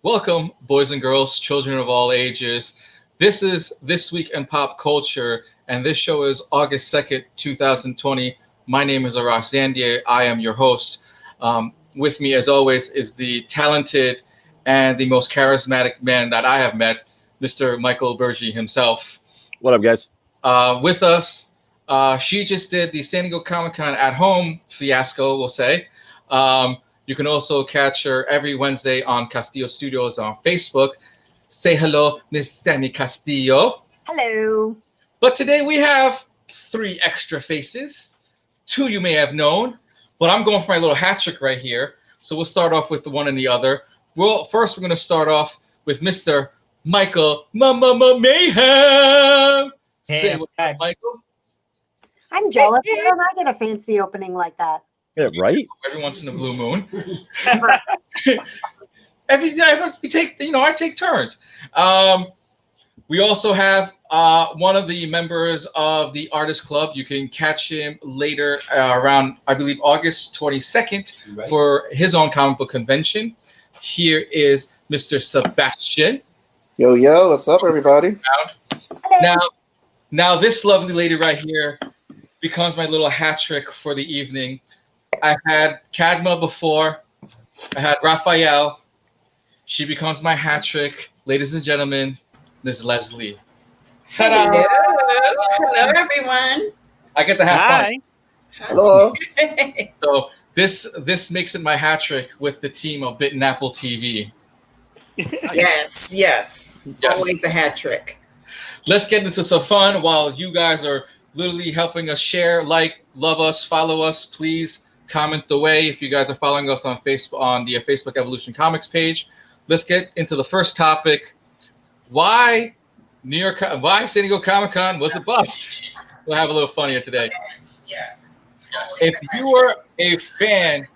Welcome, boys and girls, children of all ages. This is This Week in Pop Culture, and this show is August 2nd, 2020. My name is Arash Zandieh. I am your host. With me, as always, is the talented and the most charismatic man that I have met, Mr. Michael Bergy himself. What up, guys? With us, she just did the San Diego Comic-Con at home fiasco, we'll say. You can also catch her every Wednesday on Castillo Studios on Facebook. Say hello, Miss Sammy Castillo. Hello. But today we have three extra faces. Two you may have known, but I'm going for my little hat trick right here. So we'll start off with the one and the other. Well, first we're going to start off with Mr. Michael Mayhem. Say what's up, Michael. I'm jealous. Why don't I get a fancy opening like that? Yeah, right? Every once in a blue moon. Every day we take, I take turns. We also have one of the members of the Artist Club. You can catch him later around, I believe, August 22nd for his own comic book convention. Here is Mr. Sebastian. Yo, what's up, everybody? Now this lovely lady right here becomes my little hat trick for the evening. I've had Kadma before. I had Raphael. She becomes my hat trick. Ladies and gentlemen, Ms. Leslie. Ta-da! Hello, everyone. I get to have fun. Hello. So this makes it my hat trick with the team of Bitten Apple TV. Yes. Always a hat trick. Let's get into some fun while you guys are literally helping us share, like, love us, follow us. Please comment away if you guys are following us on Facebook on the Facebook Evolution Comics page. Let's get into the first topic. Why San Diego Comic-Con was a bust? We'll have a little fun here today. Yes. If you are a fan,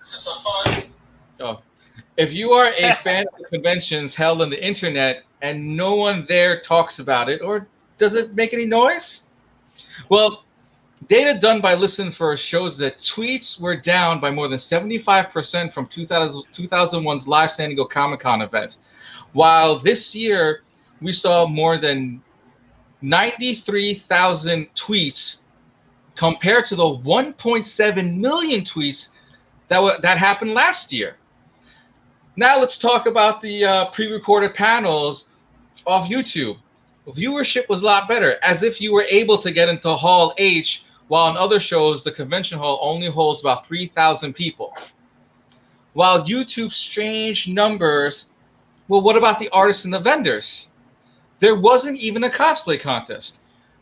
if you are a fan of the conventions held on the internet and no one there talks about it, or does it make any noise? Well, data done by Listen First shows that tweets were down by more than 75% from 2001's live San Diego Comic-Con event, while this year we saw more than 93,000 tweets compared to the 1.7 million tweets that happened last year. Now let's talk about the pre-recorded panels off YouTube. Viewership was a lot better, as if you were able to get into Hall H, while in other shows, the convention hall only holds about 3,000 people. While YouTube's strange numbers, well, what about the artists and the vendors? There wasn't even a cosplay contest.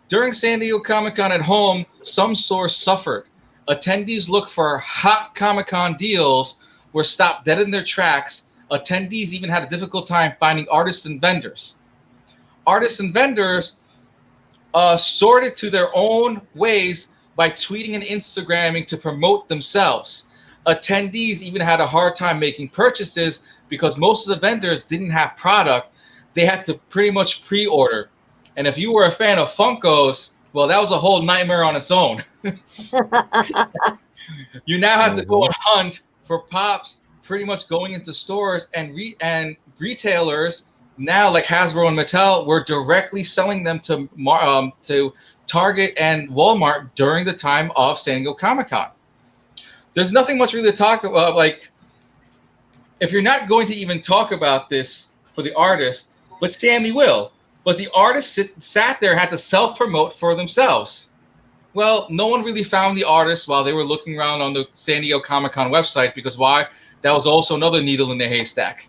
During San Diego Comic-Con at home, some stores suffered. Attendees looked for hot Comic-Con deals, were stopped dead in their tracks. Attendees even had a difficult time finding artists and vendors. Artists and vendors sorted to their own ways by tweeting and Instagramming to promote themselves. Attendees even had a hard time making purchases because most of the vendors didn't have product. They had to pretty much pre-order. And if you were a fan of Funkos, well, that was a whole nightmare on its own. You now have to go and hunt for pops, pretty much going into stores, and retailers now, like Hasbro and Mattel, were directly selling them to Target and Walmart during the time of San Diego Comic-Con. There's nothing much really to talk about. Like, if you're not going to even talk about this for the artist, but Sammy will. But the artist sat there, had to self-promote for themselves. Well, no one really found the artist while they were looking around on the San Diego Comic-Con website, because why? That was also another needle in the haystack.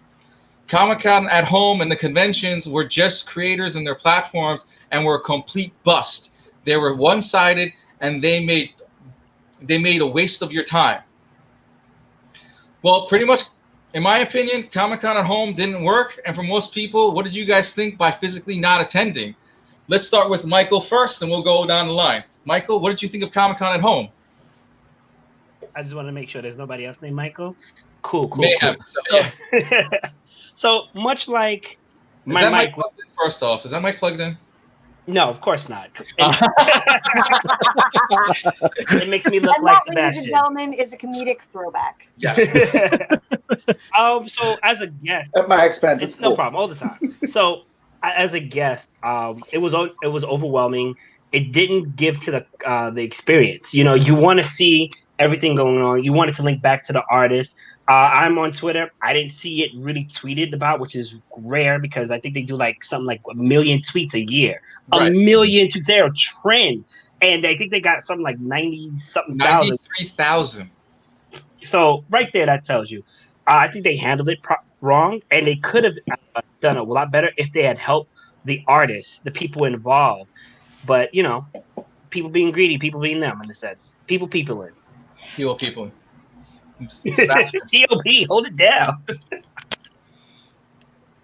Comic-Con at home and the conventions were just creators and their platforms and were a complete bust. They were one-sided, and they made a waste of your time. Well, pretty much, in my opinion, Comic-Con at home didn't work. And for most people, what did you guys think by physically not attending? Let's start with Michael first, and we'll go down the line. Michael, what did you think of Comic-Con at home? I just want to make sure there's nobody else named Michael. Cool. Mayhem. So, yeah. So much like my mic plugged in, first off, is that mic plugged in? No, of course not. It makes me look like Sebastian. Ladies and gentlemen, is a comedic throwback. Yes. So as a guest, At my expense, it's it's cool. no problem all the time. So as a guest, it was overwhelming. It didn't give to the experience. You know, you want to see everything going on. You want it to link back to the artist. I'm on Twitter. I didn't see it really tweeted about, which is rare because I think they do like something like 1 million tweets a year. Right. 1 million tweets. They're a trend, and I think they got something like 90 something thousand. 93,000. So right there, that tells you. I think they handled it wrong, and they could have done a lot better if they had helped the artists, the people involved. But you know, people being greedy, people being them in a sense. People in. People. POP, hold it down.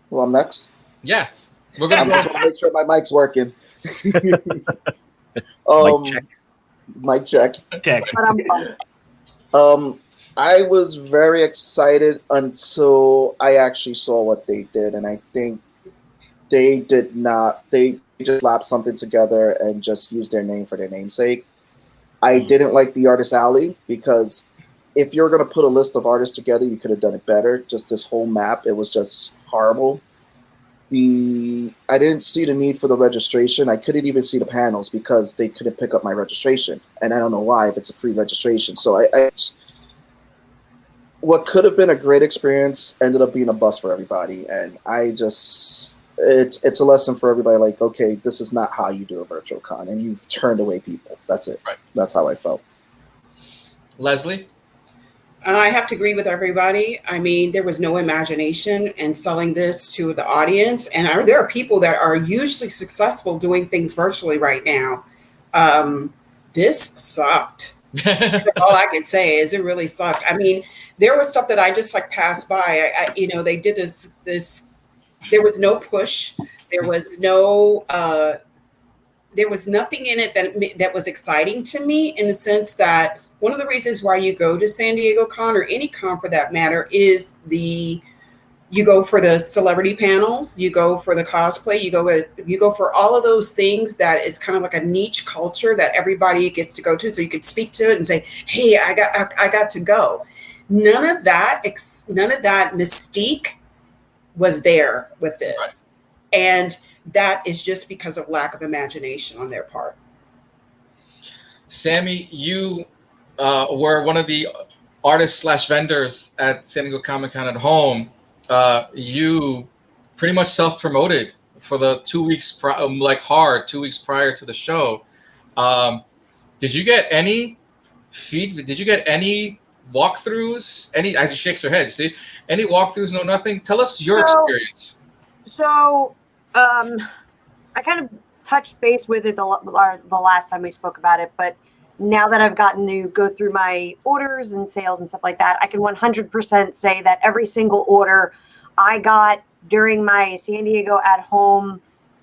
Well, I'm next. Yeah. We're I going to just want to make sure my mic's working. Mic check. Check. But I'm I was very excited until I actually saw what they did, and I think they did not. They just slapped something together and just used their name for their namesake. I didn't like the Artist Alley because if you're going to put a list of artists together, you could have done it better. Just this whole map, it was just horrible. I didn't see the need for the registration. I couldn't even see the panels because they couldn't pick up my registration, and I don't know why if it's a free registration. So what could have been a great experience ended up being a bust for everybody, and it's a lesson for everybody. Like, okay, this is not how you do a virtual con, and you've turned away people. That's it. Right. That's how I felt. Leslie? I have to agree with everybody. I mean, there was no imagination in selling this to the audience. And there are people that are usually successful doing things virtually right now. This sucked. That's all I can say is it really sucked. I mean, there was stuff that I just like passed by. They did this. There was no push. There was no. There was nothing in it that was exciting to me in the sense that one of the reasons why you go to San Diego Con or any con for that matter is you go for the celebrity panels, you go for the cosplay, you go for all of those things that is kind of like a niche culture that everybody gets to go to, so you could speak to it and say, "Hey, I got to go." None of that mystique was there with this, and that is just because of lack of imagination on their part. Sammy, you were one of the artists / vendors at San Diego Comic-Con at home. You pretty much self-promoted for the 2 weeks, 2 weeks prior to the show. Did you get any feedback? Did you get any walkthroughs? As she shakes her head, you see? Any walkthroughs? No, nothing? Tell us your experience. So, I kind of touched base with it the last time we spoke about it, but now that I've gotten to go through my orders and sales and stuff like that, I can 100% say that every single order I got during my San Diego at home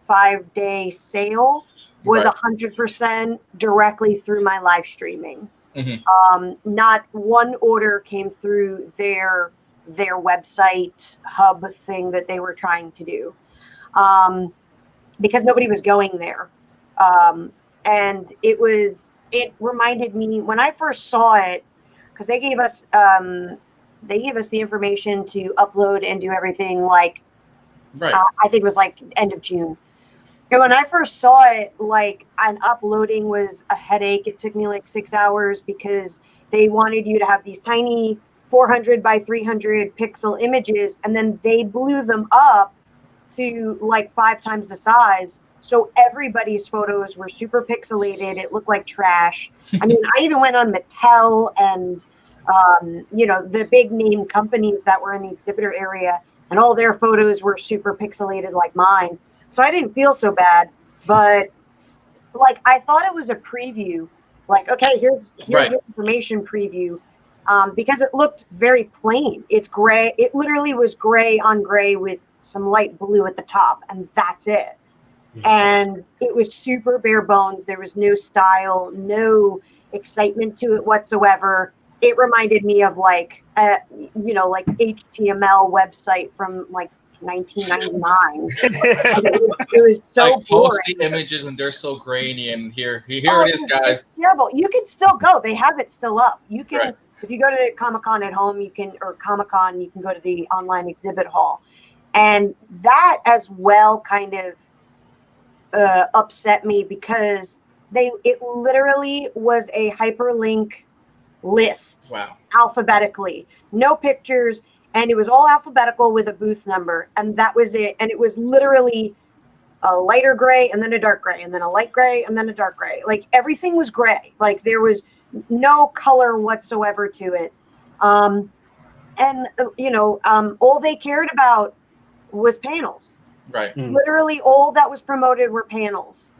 5-day sale was 100% directly through my live streaming. Mm-hmm. Not one order came through their website hub thing that they were trying to do, because nobody was going there. And it reminded me when I first saw it, because they gave us the information to upload and do everything I think it was like end of June. And when I first saw it, and uploading was a headache. It took me 6 hours because they wanted you to have these tiny 400 by 300 pixel images, and then they blew them up to 5 times the size. So everybody's photos were super pixelated. It looked like trash. I mean, I even went on Mattel and, the big name companies that were in the exhibitor area, and all their photos were super pixelated like mine. So I didn't feel so bad, but I thought it was a preview. Okay, here's your information preview, because it looked very plain. It's gray. It literally was gray on gray with some light blue at the top, and that's it. And it was super bare bones. There was no style, no excitement to it whatsoever. It reminded me of HTML website from 1999. It was so boring. Post the images and they're so grainy, and here it is, guys. It's terrible. You can still go. They have it still up. You can If you go to Comic-Con at home, or Comic-Con, you can go to the online exhibit hall. And that as well kind of upset me because it literally was a hyperlink list. Wow. Alphabetically. No pictures, and it was all alphabetical with a booth number, and that was it. And it was literally a lighter gray and then a dark gray and then a light gray and then a dark gray. Like everything was gray. Like there was no color whatsoever to it. All they cared about was panels. Right. Literally all that was promoted were panels.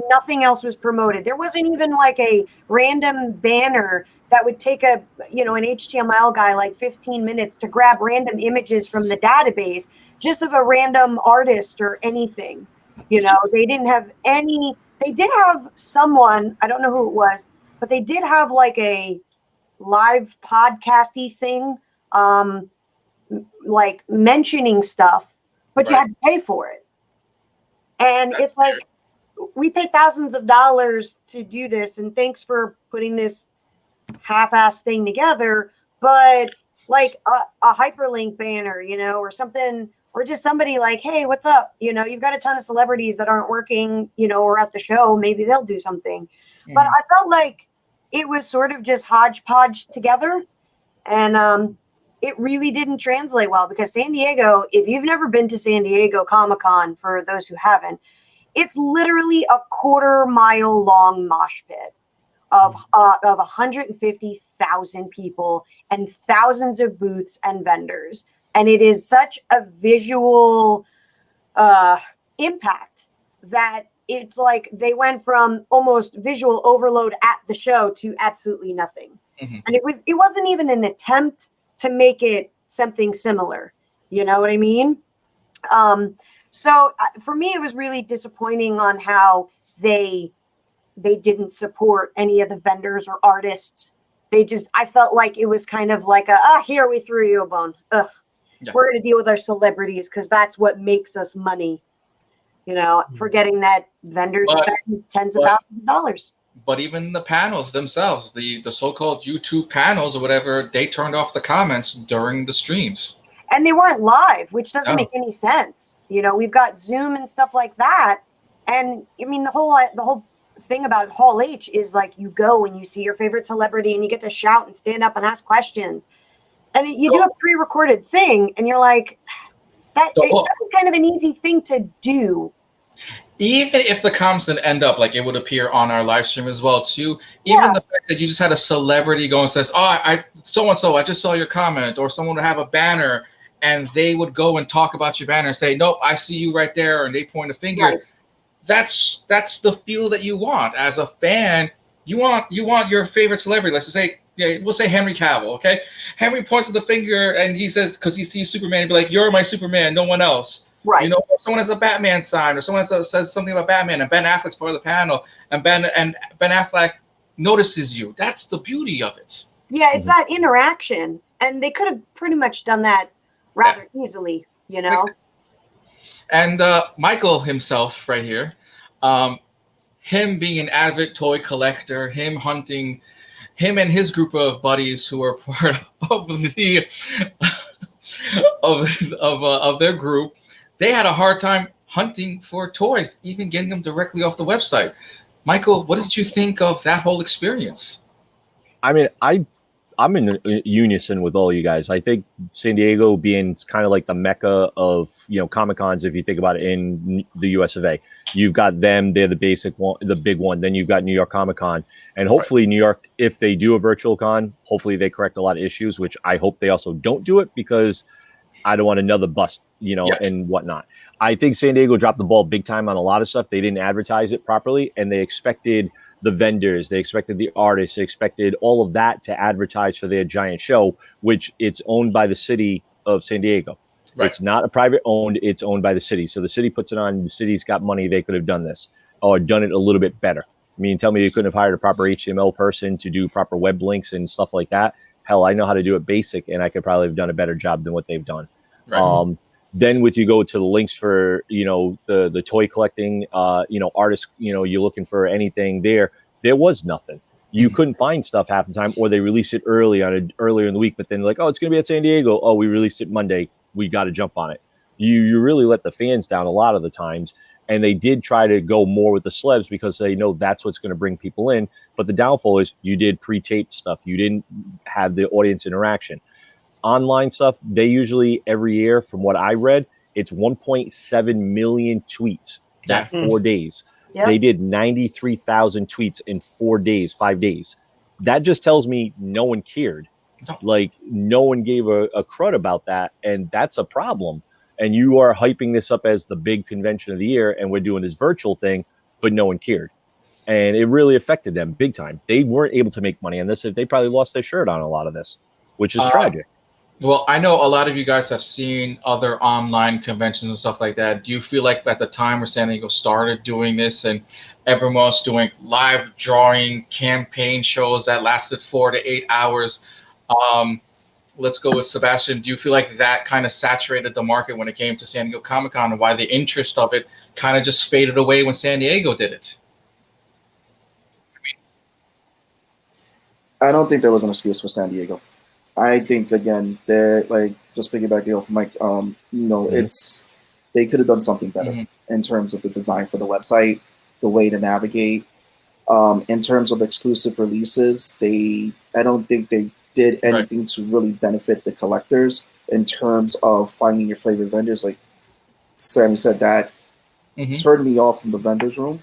Nothing else was promoted. There wasn't even like a random banner that would take an HTML guy like 15 minutes to grab random images from the database just of a random artist or anything. They didn't have any. They did have someone, I don't know who it was, but they did have like a live podcasty thing, like mentioning stuff, but you had to pay for it. And it's like, we paid thousands of dollars to do this, and thanks for putting this half-ass thing together. But like a hyperlink banner, or something, or just somebody like, hey, what's up? You've got a ton of celebrities that aren't working, or at the show. Maybe they'll do something. Mm-hmm. But I felt like it was sort of just hodgepodge together, and it really didn't translate well because San Diego, if you've never been to San Diego Comic-Con, for those who haven't, it's literally a quarter-mile long mosh pit of 150,000 people and thousands of booths and vendors. And it is such a visual impact that it's like they went from almost visual overload at the show to absolutely nothing. Mm-hmm. And it wasn't even an attempt to make it something similar. You know what I mean? So for me, it was really disappointing on how they didn't support any of the vendors or artists. I felt like it was kind of like here, we threw you a bone. Ugh. Yeah. We're going to deal with our celebrities because that's what makes us money. Forgetting that vendors spend tens of thousands of dollars. But even the panels themselves, the so-called YouTube panels or whatever, they turned off the comments during the streams. And they weren't live, which doesn't make any sense. We've got Zoom and stuff like that. And I mean, the whole thing about Hall H is like you go and you see your favorite celebrity and you get to shout and stand up and ask questions. And you do a pre-recorded thing and you're like, that was kind of an easy thing to do. Even if the comments didn't end up, like it would appear on our live stream as well too. Even the fact that you just had a celebrity go and says, so-and-so, I just saw your comment, or someone would have a banner and they would go and talk about your banner and say, nope, I see you right there. And they point a finger. Right. That's the feel that you want as a fan. You want your favorite celebrity. Let's just say, we'll say Henry Cavill. Okay. Henry points to the finger and he says, cause he sees Superman, he'd be like, you're my Superman, no one else. Right. If someone has a Batman sign or someone says something about Batman and Ben Affleck's part of the panel and Ben Affleck notices you. That's the beauty of it. Yeah. It's that interaction, and they could have pretty much done that rather easily, And Michael himself right here, him being an avid toy collector, him hunting, him and his group of buddies who are part of the of their group, they had a hard time hunting for toys, even getting them directly off the website. Michael, what did you think of that whole experience? I mean, I'm in unison with all you guys. I think San Diego being kind of like the mecca of, Comic-Cons, if you think about it in the US of A. You've got them, they're the basic one, the big one. Then you've got New York Comic-Con. And hopefully New York, if they do a virtual con, hopefully they correct a lot of issues, which I hope they also don't do it because I don't want another bust, and whatnot. I think San Diego dropped the ball big time on a lot of stuff. They didn't advertise it properly, and they expected the vendors, they expected the artists, they expected all of that to advertise for their giant show, which it's owned by the city of San Diego. Right. It's not a private owned, it's owned by the city. So the city puts it on, the city's got money, they could have done this or done it a little bit better. I mean, tell me you couldn't have hired a proper HTML person to do proper web links and stuff like that. Hell, I know how to do it basic, and I could probably have done a better job than what they've done. Right. Then would you go to the links for, the toy collecting, artists, you're looking for anything there. There was nothing. you couldn't find stuff half the time, or they released it earlier in the week, but then like, oh, it's going to be at San Diego. Oh, we released it Monday. We got to jump on it. You really let the fans down a lot of the times. And they did try to go more with the celebs because they know that's what's going to bring people in. But the downfall is you did pre-taped stuff. You didn't have the audience interaction. Online stuff, they usually every year, from what I read, it's 1.7 million tweets that 4 days. Yep. They did 93,000 tweets in 4 days, 5 days. That just tells me no one cared. Like, no one gave a crud about that. And that's a problem. And you are hyping this up as the big convention of the year, and we're doing this virtual thing, but no one cared. And it really affected them big time. They weren't able to make money on this. They probably lost their shirt on a lot of this, which is tragic. Well, I know a lot of you guys have seen other online conventions and stuff like that. Do you feel like at the time where San Diego started doing this and everyone was doing live drawing campaign shows that lasted 4 to 8 hours, let's go with Sebastian. Do you feel like that kind of saturated the market when it came to San Diego Comic-Con, and why the interest of it kind of just faded away when San Diego did it? I don't think there was an excuse for San Diego. I think, again, they're like, just piggybacking off Mike, it's, they could have done something better in terms of the design for the website, the way to navigate. In terms of exclusive releases, I don't think they did anything to really benefit the collectors in terms of finding your favorite vendors. Like Sammy said, that turned me off from the vendors room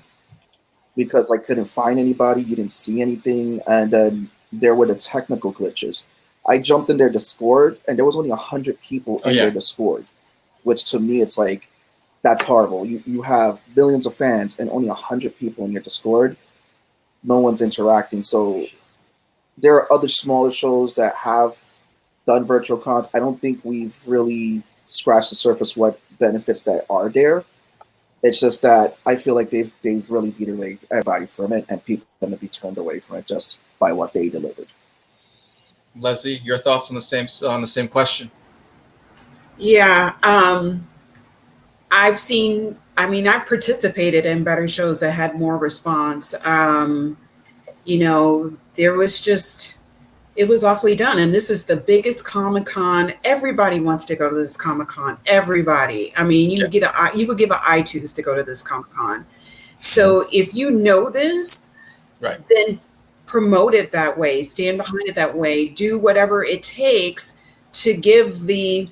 because I couldn't find anybody. You didn't see anything. And then there were the technical glitches. I jumped in their Discord and there was only 100 people in their Discord, which to me, it's like, that's horrible. You have billions of fans and only 100 people in your Discord. No one's interacting. So there are other smaller shows that have done virtual cons. I don't think we've really scratched the surface what benefits that are there. It's just that I feel like they've really derailed everybody from it, and people are going to be turned away from it just by what they delivered. Leslie, your thoughts on the same question? Yeah, I've participated in better shows that had more response. It was awfully done. And this is the biggest Comic-Con. Everybody wants to go to this Comic-Con. Everybody. I mean, you would give an iTunes to go to this Comic-Con. So if you know this, then promote it that way, stand behind it that way, do whatever it takes to give the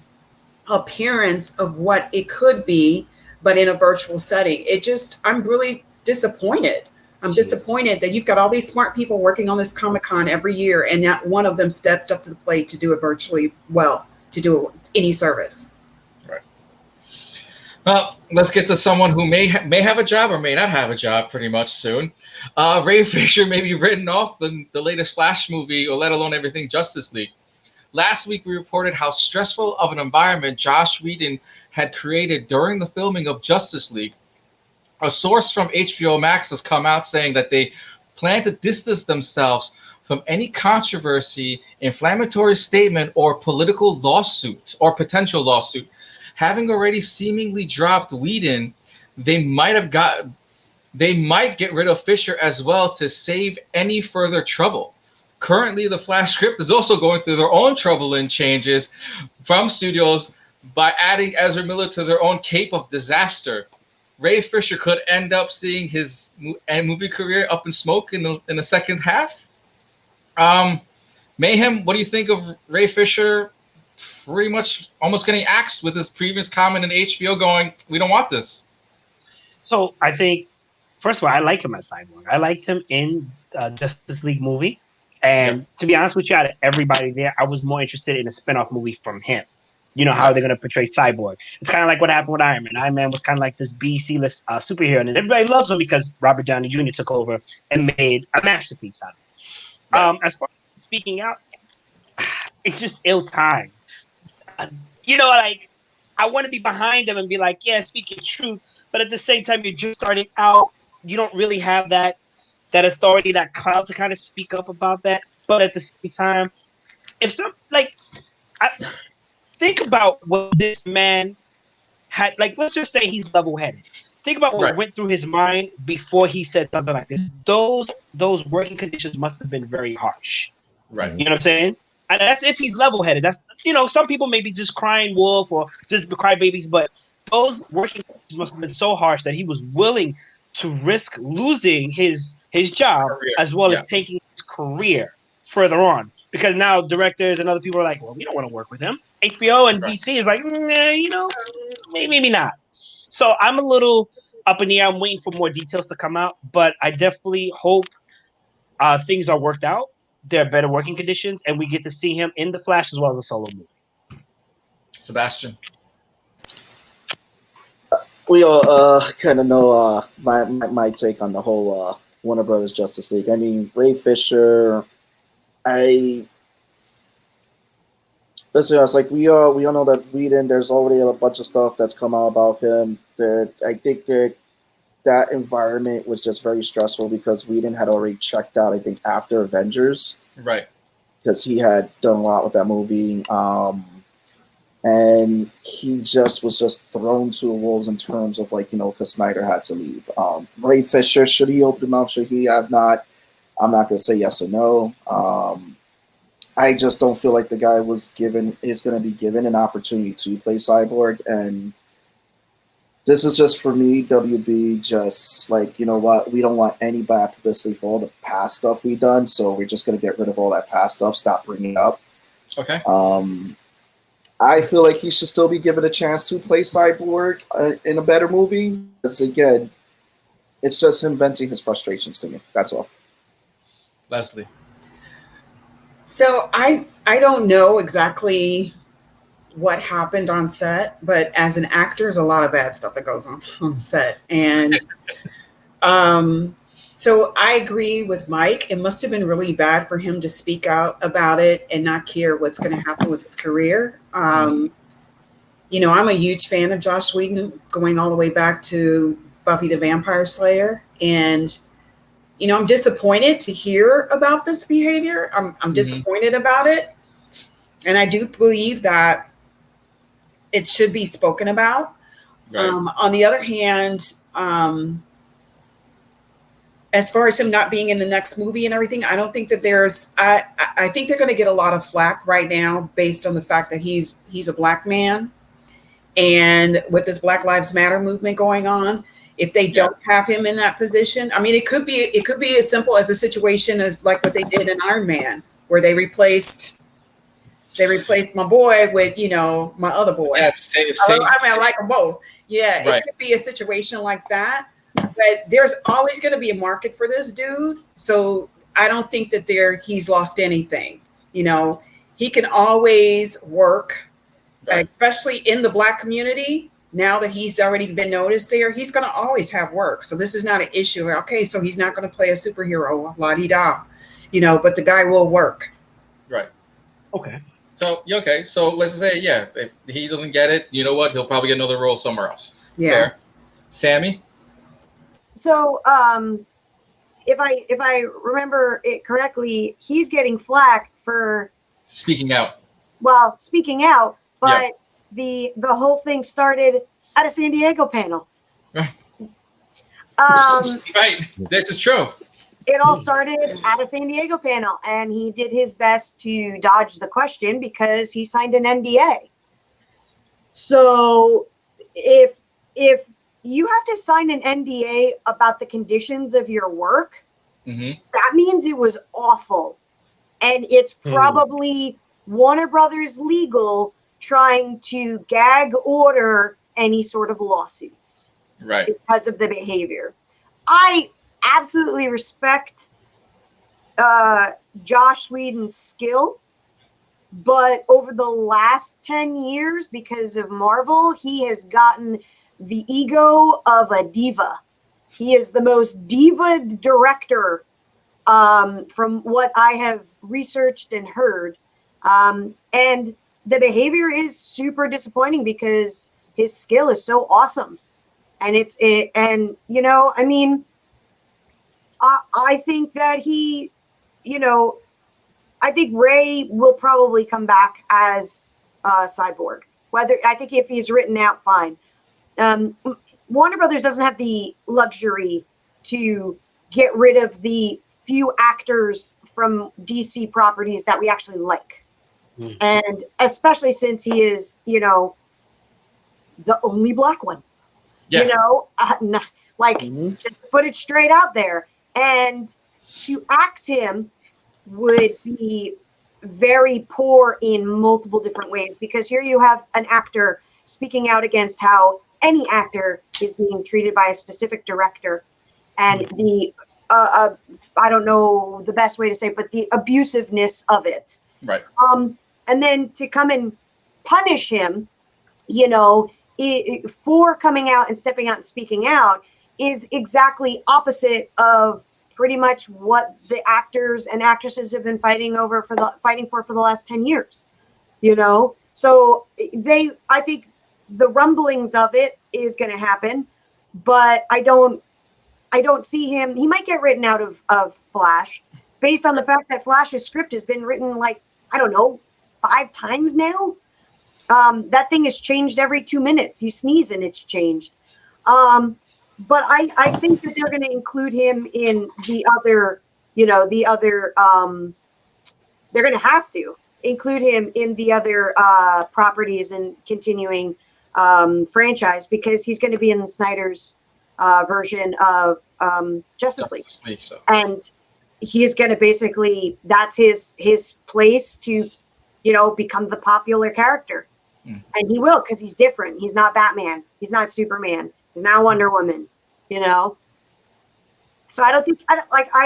appearance of what it could be, but in a virtual setting. I'm really disappointed. I'm disappointed that you've got all these smart people working on this Comic-Con every year, and not one of them stepped up to the plate to do it virtually well, to do any service. Right. Well, let's get to someone who may have a job or may not have a job pretty much soon. Ray Fisher may be written off the latest Flash movie, or let alone everything Justice League. Last week, we reported how stressful of an environment Joss Whedon had created during the filming of Justice League. A source from HBO Max has come out saying that they plan to distance themselves from any controversy, inflammatory statement, or political lawsuit or potential lawsuit. Having already seemingly dropped Whedon, they might get rid of Fisher as well to save any further trouble. Currently, the Flash script is also going through their own troubling changes from studios by adding Ezra Miller to their own cape of disaster. Ray Fisher could end up seeing his movie career up in smoke in the second half. Mayhem, what do you think of Ray Fisher pretty much almost getting axed with his previous comment in HBO going, we don't want this? So I think, first of all, I like him as Cyborg. I liked him in Justice League movie. And to be honest with you, out of everybody there, I was more interested in a spinoff movie from him. You know, how they're going to portray Cyborg. It's kind of like what happened with Iron Man. Iron Man was kind of like this B-C-list superhero. And everybody loves him because Robert Downey Jr. took over and made a masterpiece out of it. As far as speaking out, it's just ill-timed. I want to be behind him and be like, yeah, speak your truth. But at the same time, you're just starting out. You don't really have that authority, that clout to kind of speak up about that. But at the same time, think about what this man had. Like, let's just say he's level-headed. think about what Right. went through his mind before he said something like this. Those working conditions must have been very harsh. Right. You know what I'm saying? And that's if he's level-headed. That's, some people may be just crying wolf or just crybabies, but those working conditions must have been so harsh that he was willing to risk losing his job Career. as well Yeah. as taking his career further on. Because now directors and other people are like, well, we don't want to work with him. HBO and Right. DC is like, maybe not. So I'm a little up in the air. I'm waiting for more details to come out, but I definitely hope things are worked out. There are better working conditions, and we get to see him in the Flash as well as a solo movie. Sebastian. We all kind of know my take on the whole Warner Brothers Justice League. I mean, Ray Fisher. Listen, I was like, we all know that Whedon. There's already a bunch of stuff that's come out about him. I think that environment was just very stressful because Whedon had already checked out. I think after Avengers, Right. because he had done a lot with that movie. And he just was thrown to the wolves in terms of because Snyder had to leave. Ray Fisher, should he open him up? Should he have not? I'm not going to say yes or no. I just don't feel like the guy is going to be given an opportunity to play Cyborg. And this is just for me, WB, just like, you know what? We don't want any bad publicity for all the past stuff we've done. So we're just going to get rid of all that past stuff. Stop bringing it up. Okay. I feel like he should still be given a chance to play Cyborg in a better movie. Because again, it's just him venting his frustrations to me. That's all. Leslie. So I don't know exactly what happened on set, but as an actor, there's a lot of bad stuff that goes on set. And so I agree with Mike. It must have been really bad for him to speak out about it and not care what's going to happen with his career. I'm a huge fan of Joss Whedon, going all the way back to Buffy the Vampire Slayer. And, I'm disappointed to hear about this behavior. I'm disappointed about it. And I do believe that it should be spoken about. Right. On the other hand, as far as him not being in the next movie and everything, I don't think that I think they're going to get a lot of flack right now based on the fact that he's a black man. And with this Black Lives Matter movement going on, if they don't have him in that position, I mean, it could be as simple as a situation as like what they did in Iron Man, where they replaced my boy with, my other boy. Yes. I like them both. Yeah, Right. It could be a situation like that. But there's always going to be a market for this dude. So I don't think that he's lost anything. He can always work, Right. especially in the Black community. Now that he's already been noticed there, he's going to always have work. So this is not an issue. Okay, so he's not going to play a superhero, la-di-da, but the guy will work. Right. Okay. So let's just say, if he doesn't get it, you know what? He'll probably get another role somewhere else. Yeah. Fair. Sammy? So, if I remember it correctly, he's getting flack for Speaking out. speaking out, but the whole thing started at a San Diego panel. Right. Right. This is true. It all started at a San Diego panel, and he did his best to dodge the question because he signed an NDA. So if you have to sign an NDA about the conditions of your work, that means it was awful. And it's probably Warner Brothers legal trying to gag order any sort of lawsuits. Right. Because of the behavior. I absolutely respect Joss Whedon's skill, but over the last 10 years, because of Marvel, he has gotten the ego of a diva. He is the most diva director from what I have researched and heard. And the behavior is super disappointing because his skill is so awesome. And I mean, I think that I think Ray will probably come back as Cyborg. I think if he's written out, fine. Warner Brothers doesn't have the luxury to get rid of the few actors from DC properties that we actually like. And especially since he is, you know, the only black one, Yeah. you know, like just put it straight out there. And to axe him would be very poor in multiple different ways, because here you have an actor speaking out against how any actor is being treated by a specific director, and the I don't know the best way to say it, but the abusiveness of it. Right. And then to come and punish him, you know, for coming out and stepping out and speaking out is exactly opposite of pretty much what the actors and actresses have been fighting for the last 10 years, you know? So I think the rumblings of it is going to happen, but I don't see him. He might get written out of Flash based on the fact that Flash's script has been written, like, I don't know, 5 times now. That thing has changed every 2 minutes. You sneeze and it's changed. But I think that they're going to include him in the other, you know, they're going to have to include him in the other properties and continuing franchise, because he's going to be in the Snyder's version of Justice League. And he is going to basically, that's his place to, you know, become the popular character. And he will, because he's different. He's not Batman. He's not Superman. He's not Wonder Woman, you know? So I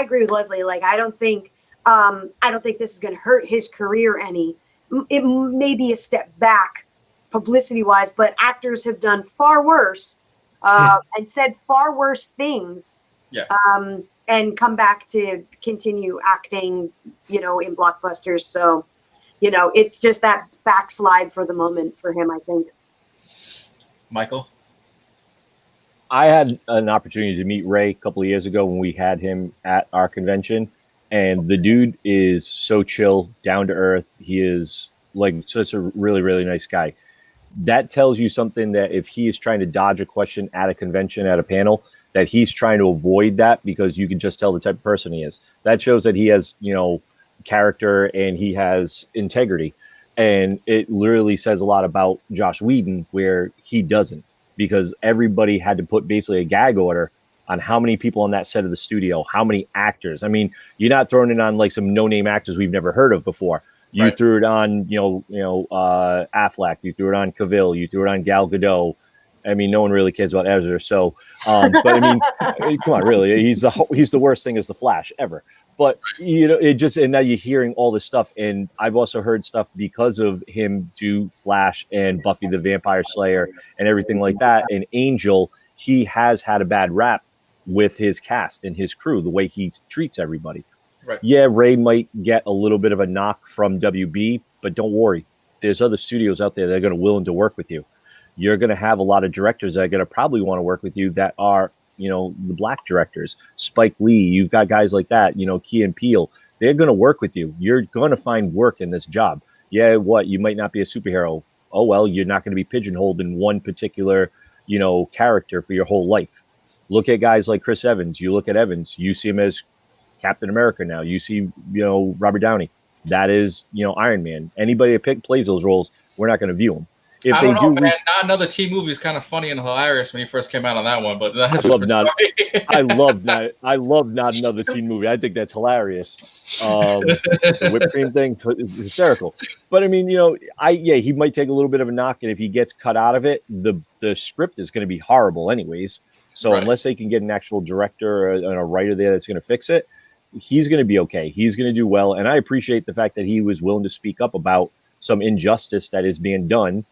agree with Leslie. Like, I don't think this is going to hurt his career any. It may be a step back publicity wise, but actors have done far worse and said far worse things. Yeah. And come back to continue acting, you know, in blockbusters. So, you know, it's just that backslide for the moment for him, I think. Michael? I had an opportunity to meet Ray a couple of years ago when we had him at our convention, and the dude is so chill, down to earth. He is like such a really, really nice guy. That tells you something, that if he is trying to dodge a question at a convention, at a panel, that he's trying to avoid that, because you can just tell the type of person he is. That shows that he has, you know, character and he has integrity. And it literally says a lot about Joss Whedon, where he doesn't, because everybody had to put basically a gag order on how many people on that set of the studio, how many actors. I mean, you're not throwing it on like some no-name actors we've never heard of before. You threw it on, Affleck. You threw it on Cavill. You threw it on Gal Gadot. I mean, no one really cares about Ezra. So, but I mean, come on, really, he's the worst thing as the Flash ever. But you know, and now you're hearing all this stuff, and I've also heard stuff because of him do Flash and Buffy the Vampire Slayer and everything like that. And Angel, he has had a bad rap with his cast and his crew, the way he treats everybody. Right. Yeah, Ray might get a little bit of a knock from WB, but don't worry. There's other studios out there that are going to willing to work with you. You're going to have a lot of directors that are going to probably want to work with you that are, you know, the black directors. Spike Lee, you've got guys like that, you know, Key and Peele. They're going to work with you. You're going to find work in this job. Yeah, you might not be a superhero. Oh, well, you're not going to be pigeonholed in one particular, you know, character for your whole life. Look at guys like Chris Evans. You look at Evans, you see him as Captain America now. You see, you know, Robert Downey. That is, you know, Iron Man. Anybody that plays those roles, we're not going to view them. If I they don't know, do, man. Not Another Teen Movie is kind of funny and hilarious when he first came out on that one, but that's I love I love Not Another Teen Movie. I think that's hilarious. The whipped cream thing is hysterical. But I mean, you know, he might take a little bit of a knock, and if he gets cut out of it, the script is going to be horrible anyways. So unless they can get an actual director and a writer there that's going to fix it, he's going to be okay. He's going to do well. And I appreciate the fact that he was willing to speak up about some injustice that is being done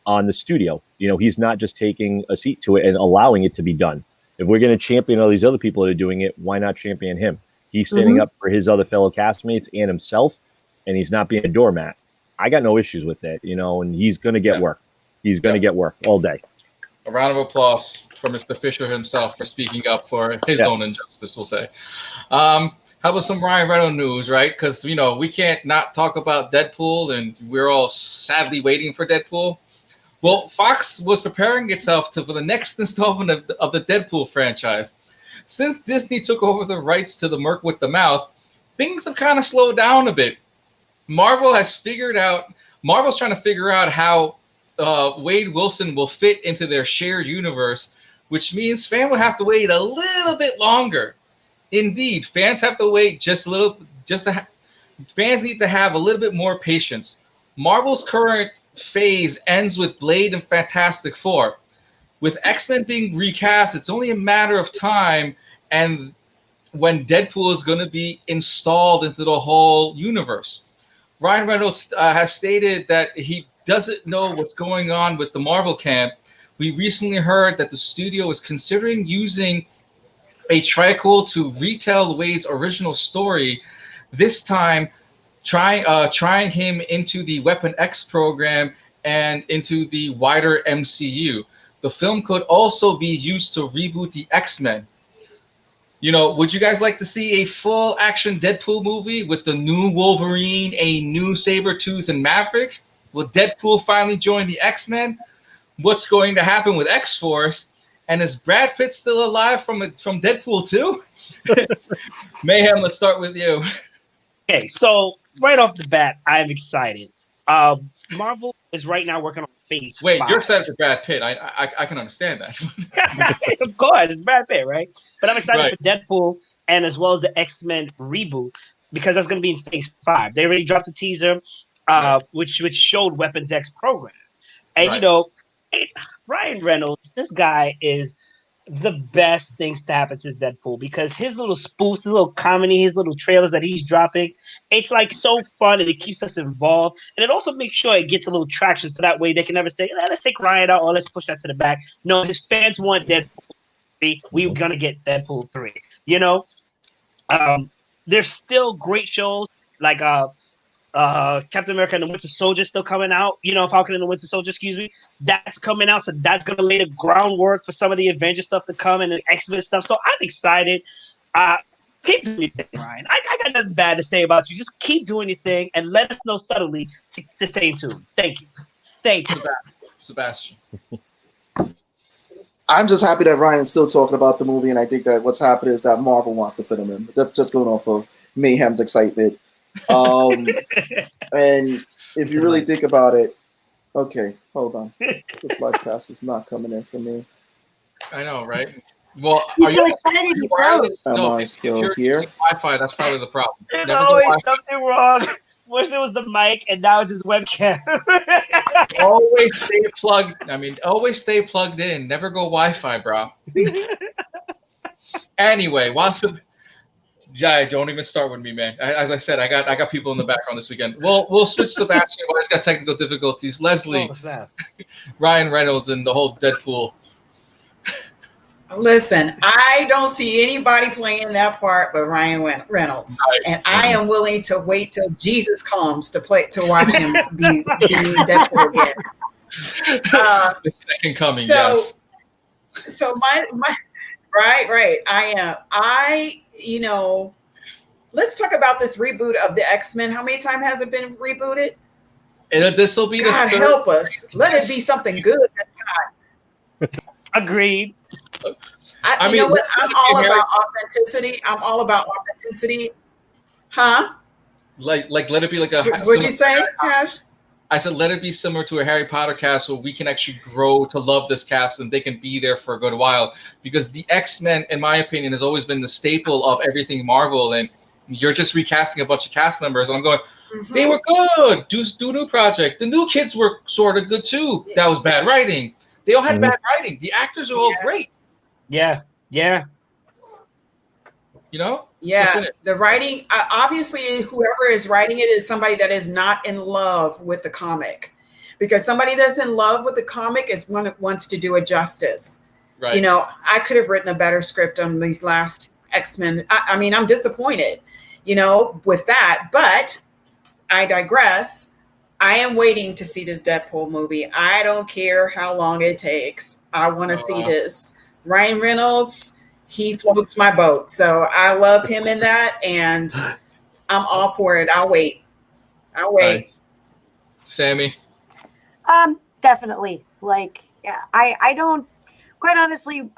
on the studio. You know, he's not just taking a seat to it and allowing it to be done. If we're going to champion all these other people that are doing it, why not champion him? He's standing up for his other fellow castmates and himself, and he's not being a doormat. I got no issues with that, you know, and he's going to get work. He's going to get work all day. A round of applause for Mr. Fisher himself for speaking up for his own injustice, we'll say. How about some Ryan Reynolds news, right? Because, you know, we can't not talk about Deadpool, and we're all sadly waiting for Deadpool. Well, Fox was preparing itself for the next installment of the Deadpool franchise. Since Disney took over the rights to the Merc with the Mouth, things have kind of slowed down a bit. Marvel's trying to figure out how Wade Wilson will fit into their shared universe, which means fans will have to wait a little bit longer. Indeed, fans have to wait fans need to have a little bit more patience. Marvel's current phase ends with Blade and Fantastic Four. With X-Men being recast, it's only a matter of time and when Deadpool is going to be installed into the whole universe. Ryan Reynolds has stated that he doesn't know what's going on with the Marvel camp. We recently heard that the studio is considering using a triquel to retell Wade's original story, this time trying him into the Weapon X program and into the wider MCU. The film could also be used to reboot the X-Men. Would you guys like to see a full-action Deadpool movie with the new Wolverine, a new Sabretooth, and Maverick? Will Deadpool finally join the X-Men? What's going to happen with X-Force? And is Brad Pitt still alive from Deadpool 2? Mayhem, let's start with you. Okay, so right off the bat, I'm excited. Marvel is right now working on Phase 5. You're excited for Brad Pitt. I can understand that. Of course, it's Brad Pitt, right? But I'm excited for Deadpool and as well as the X-Men reboot because that's going to be in Phase 5. They already dropped a teaser, which showed Weapons X program. And, Ryan Reynolds, this guy is the best things to happen since Deadpool because his little spoofs, his little comedy, his little trailers that he's dropping, it's like so fun and it keeps us involved. And it also makes sure it gets a little traction so that way they can never say, let's take Ryan out or let's push that to the back. No, his fans want Deadpool 3. We're going to get Deadpool 3. There's still great shows like Captain America and the Winter Soldier still coming out. Falcon and the Winter Soldier, that's coming out. So that's going to lay the groundwork for some of the Avengers stuff to come and the X-Men stuff. So I'm excited. Keep doing your thing, Ryan. I got nothing bad to say about you. Just keep doing your thing and let us know subtly to stay tuned. Thank you. Sebastian. I'm just happy that Ryan is still talking about the movie, and I think that what's happening is that Marvel wants to fit him in. That's just going off of Mayhem's excitement. And if you really think about it, okay, hold on. This live cast is not coming in for me. I know, right? Well, you're so excited. Am I still here? Wi-Fi, that's probably the problem. There's always something wrong. Wish it was the mic, and now it's his webcam. Always stay plugged in. Never go Wi-Fi, bro. Anyway, don't even start with me, man. As I said, I got people in the background this weekend. We'll switch to Sebastian. He's got technical difficulties. Leslie, Ryan Reynolds, and the whole Deadpool. Listen, I don't see anybody playing that part but Ryan Reynolds, and I am willing to wait till Jesus comes to watch him be Deadpool again. The second coming. Yes. So my right. I am. Let's talk about this reboot of the X-Men. How many times has it been rebooted? This will be God help us. Let it be something good this time. Agreed. You know what? I'm all about authenticity. Huh? Like let it be like a. What'd you say, Cash? I said let it be similar to a Harry Potter cast, so we can actually grow to love this cast and they can be there for a good while. Because the X-Men, in my opinion, has always been the staple of everything Marvel, and you're just recasting a bunch of cast members. And I'm going, they were good. Do a new project. The new kids were sort of good too. That was bad writing. They all had bad writing. The actors are all great. Yeah. Yeah, the writing, obviously whoever is writing it is somebody that is not in love with the comic, because somebody that's in love with the comic is one that wants to do it justice. Right. I could have written a better script on these last X-Men. I mean, I'm disappointed, with that, but I digress. I am waiting to see this Deadpool movie. I don't care how long it takes. I want to see this. Ryan Reynolds, he floats my boat. So I love him in that, and I'm all for it. I'll wait. Right. Sammy? Definitely. Like, yeah, I don't, quite honestly,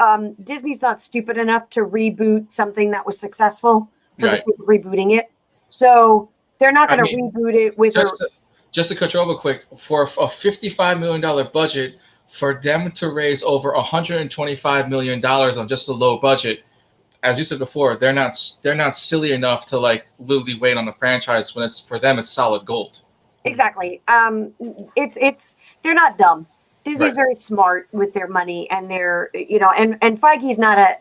Disney's not stupid enough to reboot something that was successful for the Right. sake of rebooting it. So they're not I going to mean, reboot it with a. just to cut you over quick, for a $55 million budget, for them to raise over $125 million on just a low budget, as you said before, they're not silly enough to like literally wait on the franchise when it's for them it's solid gold. Exactly. It's they're not dumb. Disney's Right. very smart with their money, and they're, and Feige's not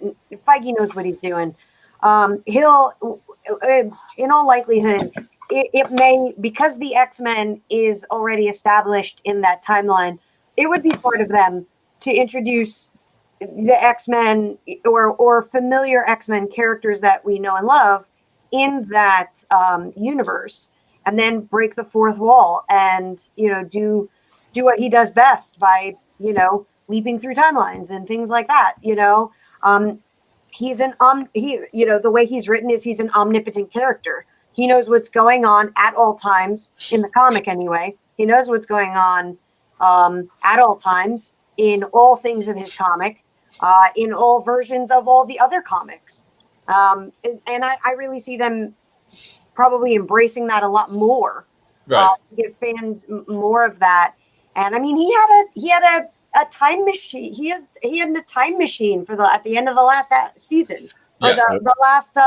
Feige knows what he's doing. He'll, in all likelihood, it may, because the X-Men is already established in that timeline, it would be smart of them to introduce the X-Men or familiar X-Men characters that we know and love in that universe, and then break the fourth wall and do what he does best by leaping through timelines and things like that. He's the way he's written is he's an omnipotent character. He knows what's going on at all times in the comic anyway. He knows what's going on at all times in all things of his comic, in all versions of all the other comics. And I really see them probably embracing that a lot more. Right. Give fans more of that. And I mean, he had a time machine. He had a time machine at the end of the last season. Or Yeah. the last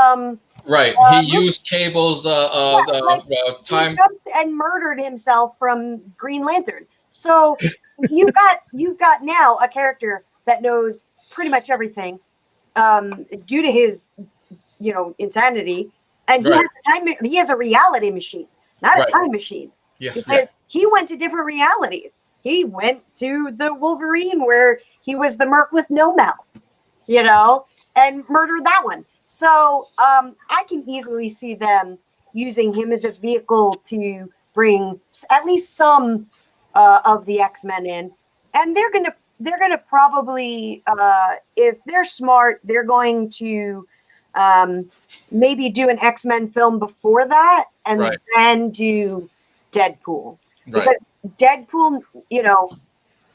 Right. He used Cable's time. He jumped and murdered himself from Green Lantern. So you've got now a character that knows pretty much everything due to his insanity, and Right. he has a reality machine, not Right. a time machine. Yeah. Because he went to different realities. He went to the Wolverine where he was the Merc with no mouth, and murdered that one. So I can easily see them using him as a vehicle to bring at least some of the X-Men in, and they're gonna probably, if they're smart, they're going to maybe do an X-Men film before that, and Right. then do Deadpool. Right. Because Deadpool,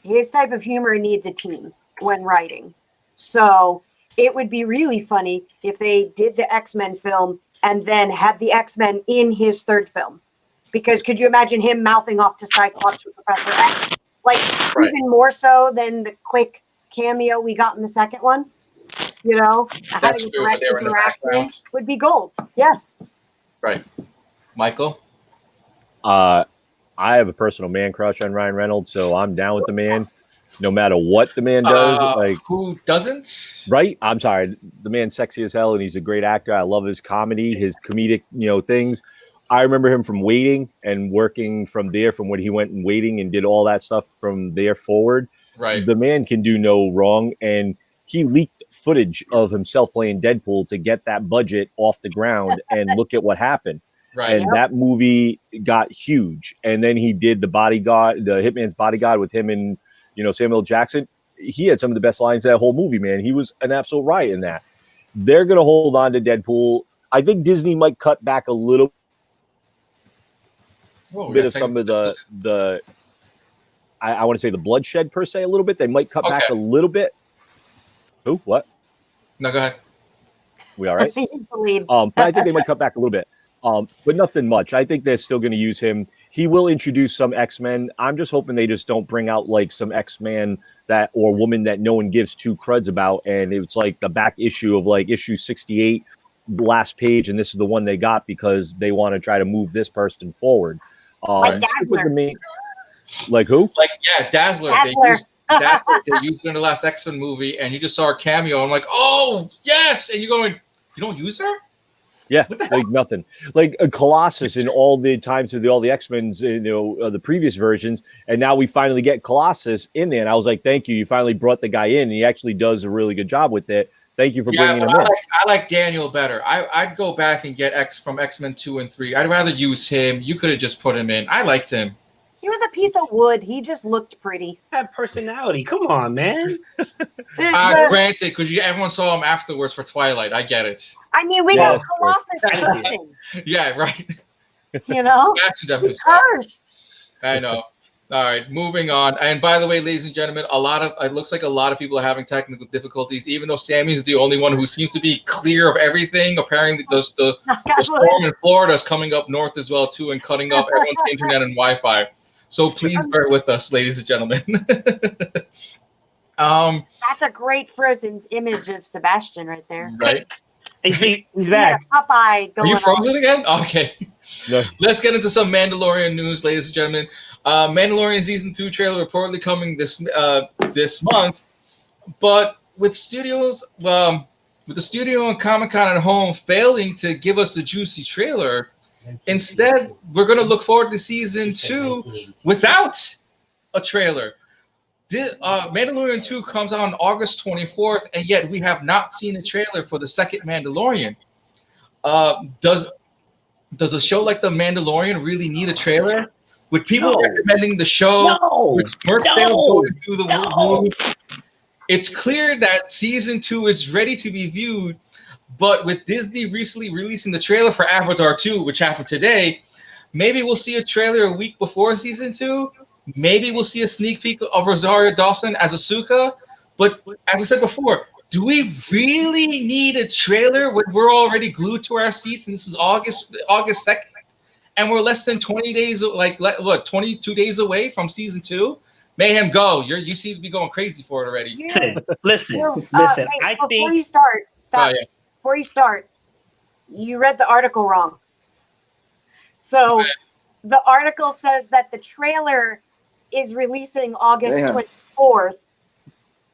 his type of humor needs a team when writing. So it would be really funny if they did the X-Men film and then had the X-Men in his third film. Because could you imagine him mouthing off to Cyclops with Professor X? Like, Right. even more so than the quick cameo we got in the second one? Having a true, direct but they were in the interaction background. would be gold. Yeah. Right. Michael? I have a personal man crush on Ryan Reynolds, so I'm down with the man, no matter what the man does. Who doesn't? Right? I'm sorry, the man's sexy as hell, and he's a great actor. I love his comedy, his comedic, things. I remember him from Waiting and working from there, from when he went and Waiting and did all that stuff from there forward. Right. The man can do no wrong, and he leaked footage of himself playing Deadpool to get that budget off the ground, and look at what happened. Right. And that movie got huge. And then he did the Hitman's Bodyguard with him and Samuel Jackson. He had some of the best lines of that whole movie, man. He was an absolute riot in that. They're gonna hold on to Deadpool. I think Disney might cut back a little bit of some of the I want to say the bloodshed per se a little bit. They might cut back a little bit. Oh, what? No, go ahead. We all right? But But I think they might cut back a little bit. But nothing much. I think they're still going to use him. He will introduce some X-Men. I'm just hoping they just don't bring out like some X-Men or woman that no one gives two cruds about. And it's like the back issue of like issue 68, last page. And this is the one they got because they want to try to move this person forward. Like stick with Dazzler. the main, like who? Like, yeah, Dazzler. Dazzler. They used her in the last X-Men movie, and you just saw her cameo. I'm like, oh, yes. And you're going, you don't use her? Yeah, What the hell? like nothing. Like a Colossus in all the times of all the X-Men's, the previous versions, and now we finally get Colossus in there. And I was like, thank you. You finally brought the guy in. And he actually does a really good job with it. Thank you for bringing him in. I like Daniel better. I'd go back and get from X-Men 2 and 3. I'd rather use him. You could have just put him in. I liked him. He was a piece of wood. He just looked pretty. Have personality. Come on, man. Granted, because everyone saw him afterwards for Twilight. I get it. I mean, we Yeah. got Colossus Thank you. cursing. Yeah, right. You know, That's definitely he cursed. I know. All right, moving on. And by the way, ladies and gentlemen, it looks like a lot of people are having technical difficulties. Even though Sammy's the only one who seems to be clear of everything, apparently the storm in Florida is coming up north as well too, and cutting off everyone's internet and Wi-Fi. So please bear with us, ladies and gentlemen. That's a great frozen image of Sebastian right there. Right. He's back. Popeye going Are you frozen on. again? Okay. No. Let's get into some Mandalorian news, ladies and gentlemen. Mandalorian season 2 trailer reportedly coming this month, but with the studio and Comic-Con at home failing to give us the juicy trailer, instead we're going to look forward to season 2 without a trailer. Mandalorian 2 comes out on August 24th, and yet we have not seen a trailer for the second Mandalorian. Does a show like The Mandalorian really need a trailer? With people recommending the show, with merch sales going through the roof, it's clear that season 2 is ready to be viewed. But with Disney recently releasing the trailer for Avatar 2, which happened today, maybe we'll see a trailer a week before season 2. Maybe we'll see a sneak peek of Rosario Dawson as Ahsoka. But as I said before, do we really need a trailer when we're already glued to our seats and this is August 2nd? And we're less than 20 days, 22 days away from season 2? Mayhem, go. You seem to be going crazy for it already. Listen. Hey, I before think you start, stop. Oh, yeah. Before you start, you read the article wrong. So the article says that the trailer is releasing August 24th,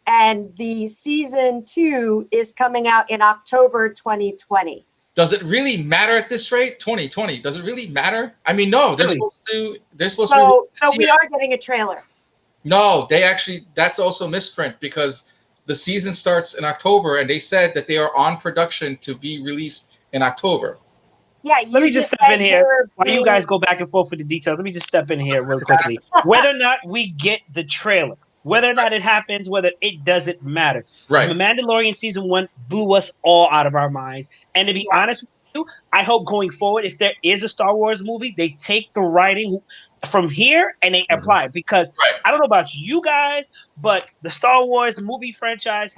and the season 2 is coming out in October 2020. Does it really matter at this rate? 2020. Does it really matter? I mean, no. They're supposed to. So we are getting a trailer. No, that's also misprint because the season starts in October, and they said that they are on production to be released in October. Yeah, let me just step in here while you guys go back and forth with the details. Let me just step in here real quickly. Whether or not we get the trailer, whether or not it happens, whether it doesn't matter. Right. The Mandalorian season 1 blew us all out of our minds. And to be honest with you, I hope going forward, if there is a Star Wars movie, they take the writing from here and they apply it. Because I don't know about you guys, but the Star Wars movie franchise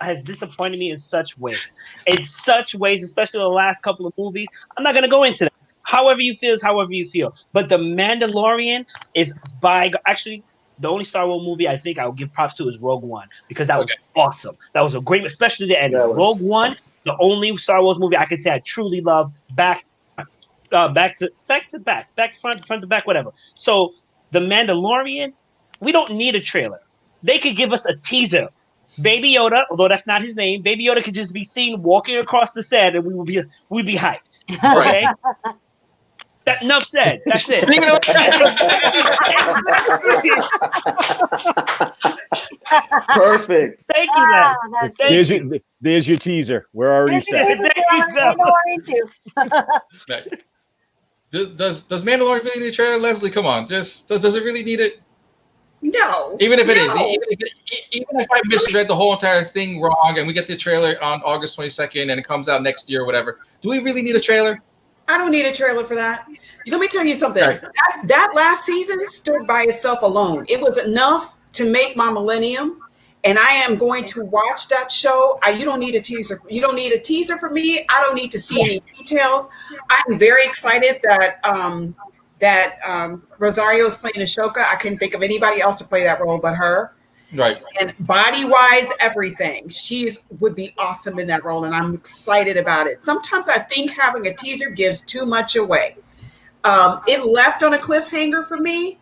has disappointed me in such ways. Especially the last couple of movies. I'm not going to go into that. However you feel is however you feel. But The Mandalorian is actually the only Star Wars movie I think I'll give props to is Rogue One, because that was awesome. That was a great, especially the ending. Rogue One, the only Star Wars movie I can say I truly love, back to front to back, whatever. So The Mandalorian, we don't need a trailer. They could give us a teaser. Baby Yoda, although that's not his name, Baby Yoda could just be seen walking across the set, and we'd be hyped. Okay. Enough said. That's it. Perfect. Thank you, man. There's your teaser. We're already set. Does Mandalorian really need a trailer, Leslie? Come on, does it really need it? No. Even if it is, even if I misread the whole entire thing wrong, and we get the trailer on August 22nd, and it comes out next year, or whatever, do we really need a trailer? I don't need a trailer for that. Let me tell you something. Right. That last season stood by itself alone. It was enough to make my millennium, and I am going to watch that show. You don't need a teaser. You don't need a teaser for me. I don't need to see any details. I'm very excited that Rosario is playing Ahsoka. I couldn't think of anybody else to play that role but her. Right. And body-wise, everything. Would be awesome in that role, and I'm excited about it. Sometimes I think having a teaser gives too much away. It left on a cliffhanger for me.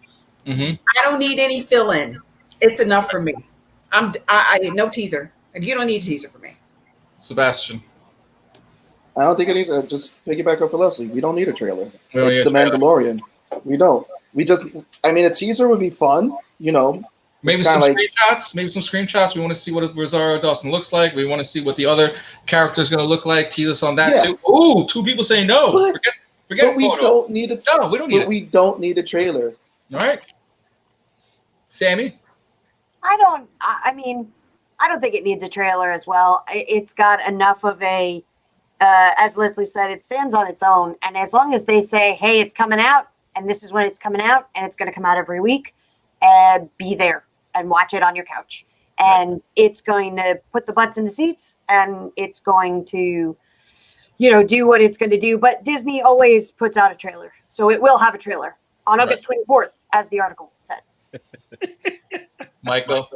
Mm-hmm. I don't need any fill-in. It's enough for me. I no teaser. You don't need a teaser for me. Sebastian. I don't think it needs. Just piggyback off of Leslie. We don't need a trailer. It's The Mandalorian. We don't. A teaser would be fun. Maybe some screenshots. We want to see what Rosario Dawson looks like. We want to see what the other character is going to look like. Tease us on that too. Ooh, 2 people saying no. Forget. But we don't need it. No, we don't need it. We don't need a trailer. All right, Sammy. I don't think it needs a trailer as well. It's got enough of a, as Leslie said, it stands on its own. And as long as they say, hey, it's coming out, and this is when it's coming out, and it's going to come out every week, be there and watch it on your couch. And it's going to put the butts in the seats, and it's going to, do what it's going to do. But Disney always puts out a trailer. So it will have a trailer on August 24th, as the article said. Michael?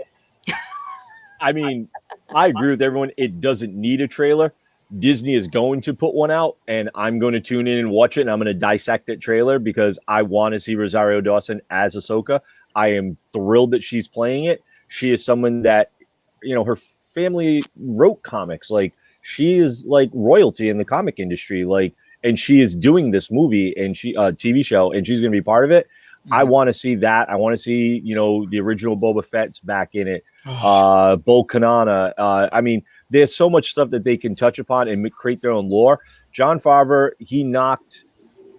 I mean, I agree with everyone. It doesn't need a trailer. Disney is going to put one out, and I'm going to tune in and watch it, and I'm going to dissect that trailer because I want to see Rosario Dawson as Ahsoka. I am thrilled that she's playing it. She is someone that, her family wrote comics. Like, she is like royalty in the comic industry. Like, and she is doing this movie and TV show, and she's going to be part of it. Mm-hmm. I want to see that. I want to see, the original Boba Fett's back in it. Bo Kanana. I mean, there's so much stuff that they can touch upon and create their own lore. Jon Favreau, he knocked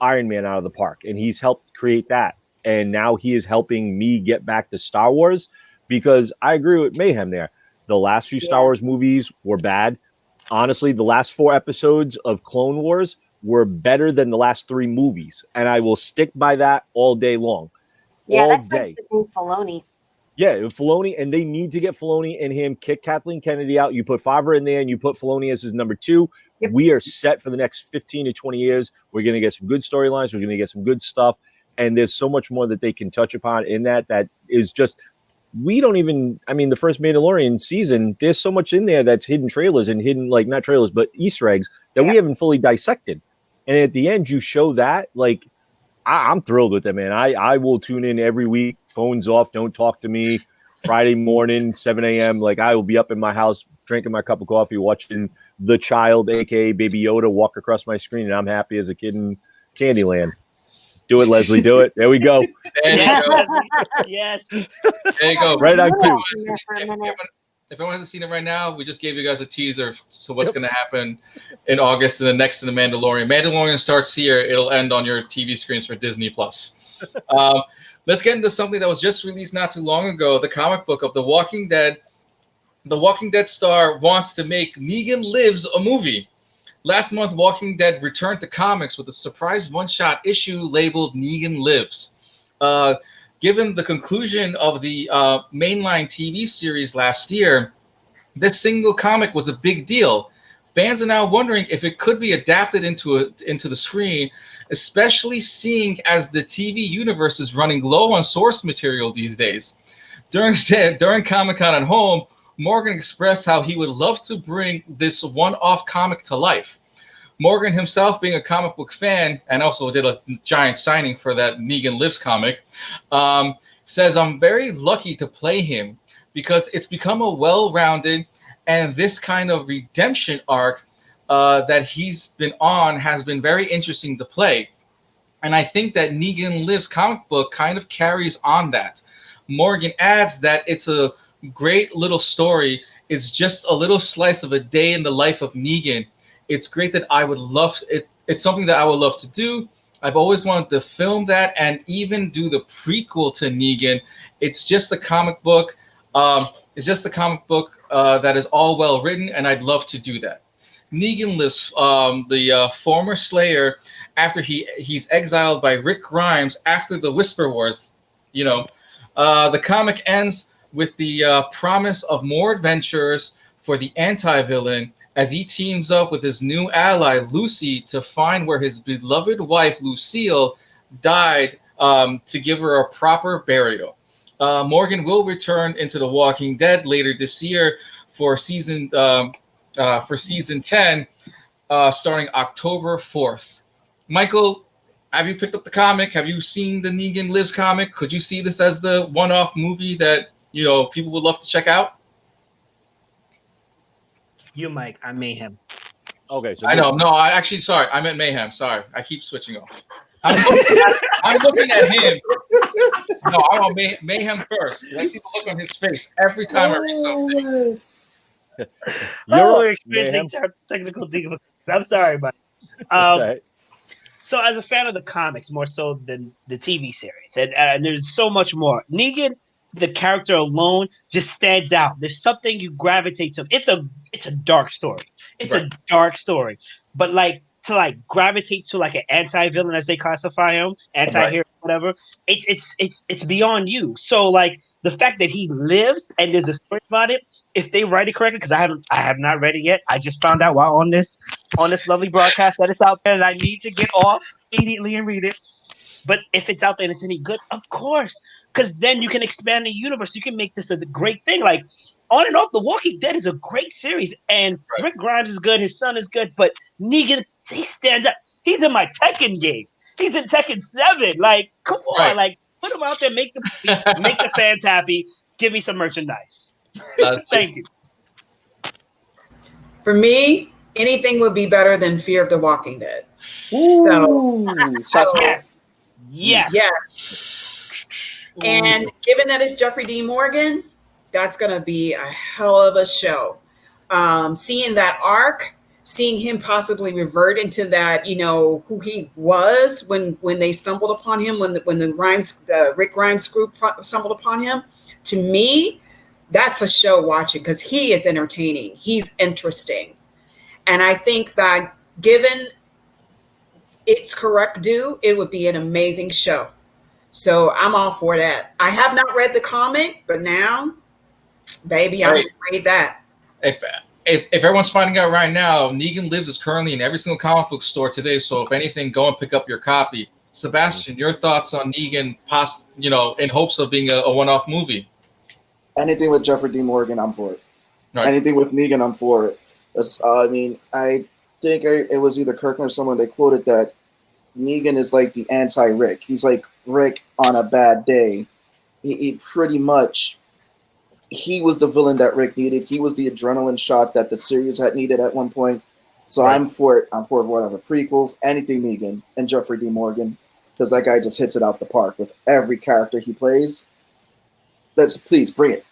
Iron Man out of the park, and he's helped create that. And now he is helping me get back to Star Wars, because I agree with Mayhem there. The last few Star Wars movies were bad. Honestly, the last 4 episodes of Clone Wars were better than the last 3 movies. And I will stick by that all day long. Yeah, that's like Filoni. Yeah, Filoni, and they need to get Filoni and him, kick Kathleen Kennedy out. You put Favreau in there, and you put Filoni as his number 2. Yep. We are set for the next 15 to 20 years. We're going to get some good storylines. We're going to get some good stuff. And there's so much more that they can touch upon in that is just, we don't even, the first Mandalorian season, there's so much in there that's hidden trailers and hidden, like, not trailers, but Easter eggs that we haven't fully dissected. And at the end, you show that, like, I'm thrilled with it, man. I will tune in every week, phones off, don't talk to me. Friday morning, 7 a.m., like, I will be up in my house drinking my cup of coffee, watching the child, aka Baby Yoda, walk across my screen, and I'm happy as a kid in Candyland. Do it, Leslie. Do it. There we go. There you go. Yes. There you go. Right on cue. If anyone hasn't seen it right now, we just gave you guys a teaser. So what's going to happen in August and the next in the Mandalorian. Mandalorian starts here. It'll end on your TV screens for Disney+. Let's get into something that was just released not too long ago, the comic book of The Walking Dead. The Walking Dead star wants to make Negan Lives a movie. Last month, Walking Dead returned to comics with a surprise one-shot issue labeled Negan Lives. Given the conclusion of the mainline TV series last year, this single comic was a big deal. Fans are now wondering if it could be adapted into the screen, especially seeing as the TV universe is running low on source material these days. During Comic-Con at home, Morgan expressed how he would love to bring this one-off comic to life. Morgan himself, being a comic book fan, and also did a giant signing for that Negan Lives comic, says, "I'm very lucky to play him because it's become a well-rounded and this kind of redemption arc that he's been on has been very interesting to play. And I think that Negan Lives comic book kind of carries on that." Morgan adds that it's a great little story. It's just a little slice of a day in the life of Negan. It's great that I would love it. It's something that I would love to do. I've always wanted to film that and even do the prequel to Negan. It's just a comic book. That is all well written, and I'd love to do that. Negan Lives, the former Slayer, after he's exiled by Rick Grimes after the Whisper Wars. The comic ends with the promise of more adventures for the anti-villain as he teams up with his new ally, Lucy, to find where his beloved wife, Lucille, died to give her a proper burial. Morgan will return into The Walking Dead later this year for season 10, starting October 4th. Michael, have you picked up the comic? Have you seen the Negan Lives comic? Could you see this as the one-off movie that people would love to check out? You, Mike. I'm Mayhem. Okay, so I know. No, sorry. I meant Mayhem. Sorry, I keep switching off. I'm looking at him. No, I want Mayhem first. I see the look on his face every time I read something. We're experiencing technical difficulties. I'm sorry, but so as a fan of the comics more so than the TV series, and there's so much more. Negan, the character alone, just stands out. There's something you gravitate to. It's a dark story. It's a dark story. But like to like gravitate to like an anti-villain, as they classify him, anti-hero, whatever. It's beyond you. So like the fact that he lives and there's a story about it, if they write it correctly, because I have not read it yet. I just found out while on this lovely broadcast that it's out there, and I need to get off immediately and read it. But if it's out there and it's any good, of course, because then you can expand the universe. You can make this a great thing. Like on and off, The Walking Dead is a great series, and Rick Grimes is good. His son is good, but Negan, he stands up. He's in my Tekken game. He's in Tekken 7. Like, come on, like put him out there, make the fans happy. Give me some merchandise. Thank you. For me, anything would be better than Fear of the Walking Dead. Ooh, yes. And given that it's Jeffrey Dean Morgan, that's going to be a hell of a show. Seeing that arc, seeing him possibly revert into that, who he was when they stumbled upon him, when the Rick Grimes group stumbled upon him, to me, that's a show watching because he is entertaining. He's interesting. And I think that given its correct due, it would be an amazing show. So I'm all for that. I have not read the comic, but now, baby, I'm going to read that. If everyone's finding out right now, Negan Lives is currently in every single comic book store today. So if anything, go and pick up your copy. Sebastian, your thoughts on Negan, in hopes of being a one-off movie? Anything with Jeffrey Dean Morgan, I'm for it. Right. Anything with Negan, I'm for it. I think it was either Kirkman or someone, they quoted that Negan is like the anti-Rick. He's like Rick on a bad day. He pretty much, he was the villain that Rick needed. He was the adrenaline shot that the series had needed at one point. So I'm for it. I'm for whatever prequel, anything Negan and Jeffrey Dean Morgan, because that guy just hits it out the park with every character he plays. Please bring it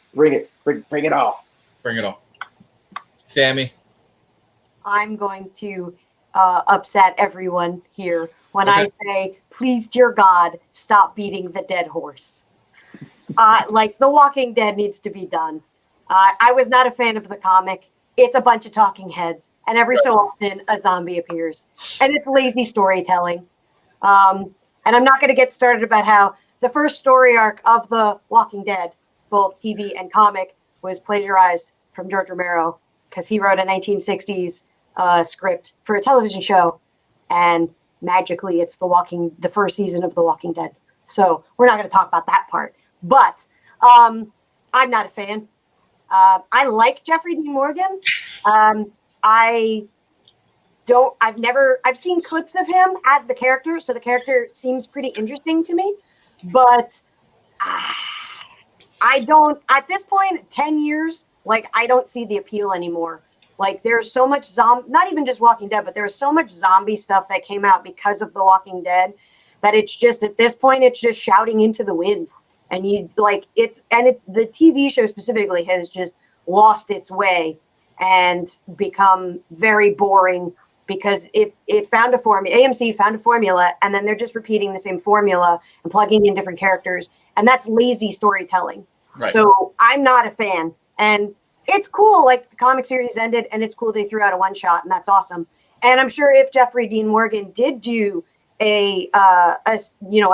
all. Bring it on. Sammy? I'm going to upset everyone here when I say, please, dear God, stop beating the dead horse. Like, The Walking Dead needs to be done. I was not a fan of the comic. It's a bunch of talking heads, and every so often a zombie appears. And it's lazy storytelling. And I'm not going to get started about how the first story arc of The Walking Dead, both TV and comic, was plagiarized from George Romero because he wrote a 1960s script for a television show, and magically it's the first season of The Walking Dead. So we're not going to talk about that part. But I'm not a fan. I like Jeffrey Dean Morgan. I've seen clips of him as the character, so the character seems pretty interesting to me. But I don't, at this point, 10 years, like, I don't see the appeal anymore. Like, there's so much not even just Walking Dead, but there's so much zombie stuff that came out because of The Walking Dead that it's just, at this point, it's just shouting into the wind. And the TV show specifically has just lost its way and become very boring because it found a formula. AMC found a formula, and then they're just repeating the same formula and plugging in different characters. And that's lazy storytelling. Right. So I'm not a fan. And it's cool, like the comic series ended, and it's cool they threw out a one shot, and that's awesome. And I'm sure if Jeffrey Dean Morgan did do a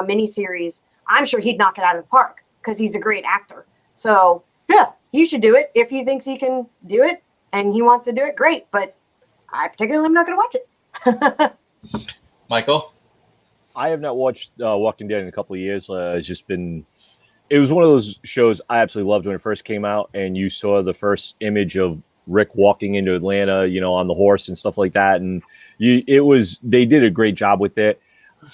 mini series, I'm sure he'd knock it out of the park because he's a great actor. So yeah, he should do it if he thinks he can do it and he wants to do it. Great, but I particularly am not going to watch it. Michael, I have not watched Walking Dead in a couple of years. It was one of those shows I absolutely loved when it first came out, and you saw the first image of Rick walking into Atlanta, on the horse and stuff like that, and they did a great job with it.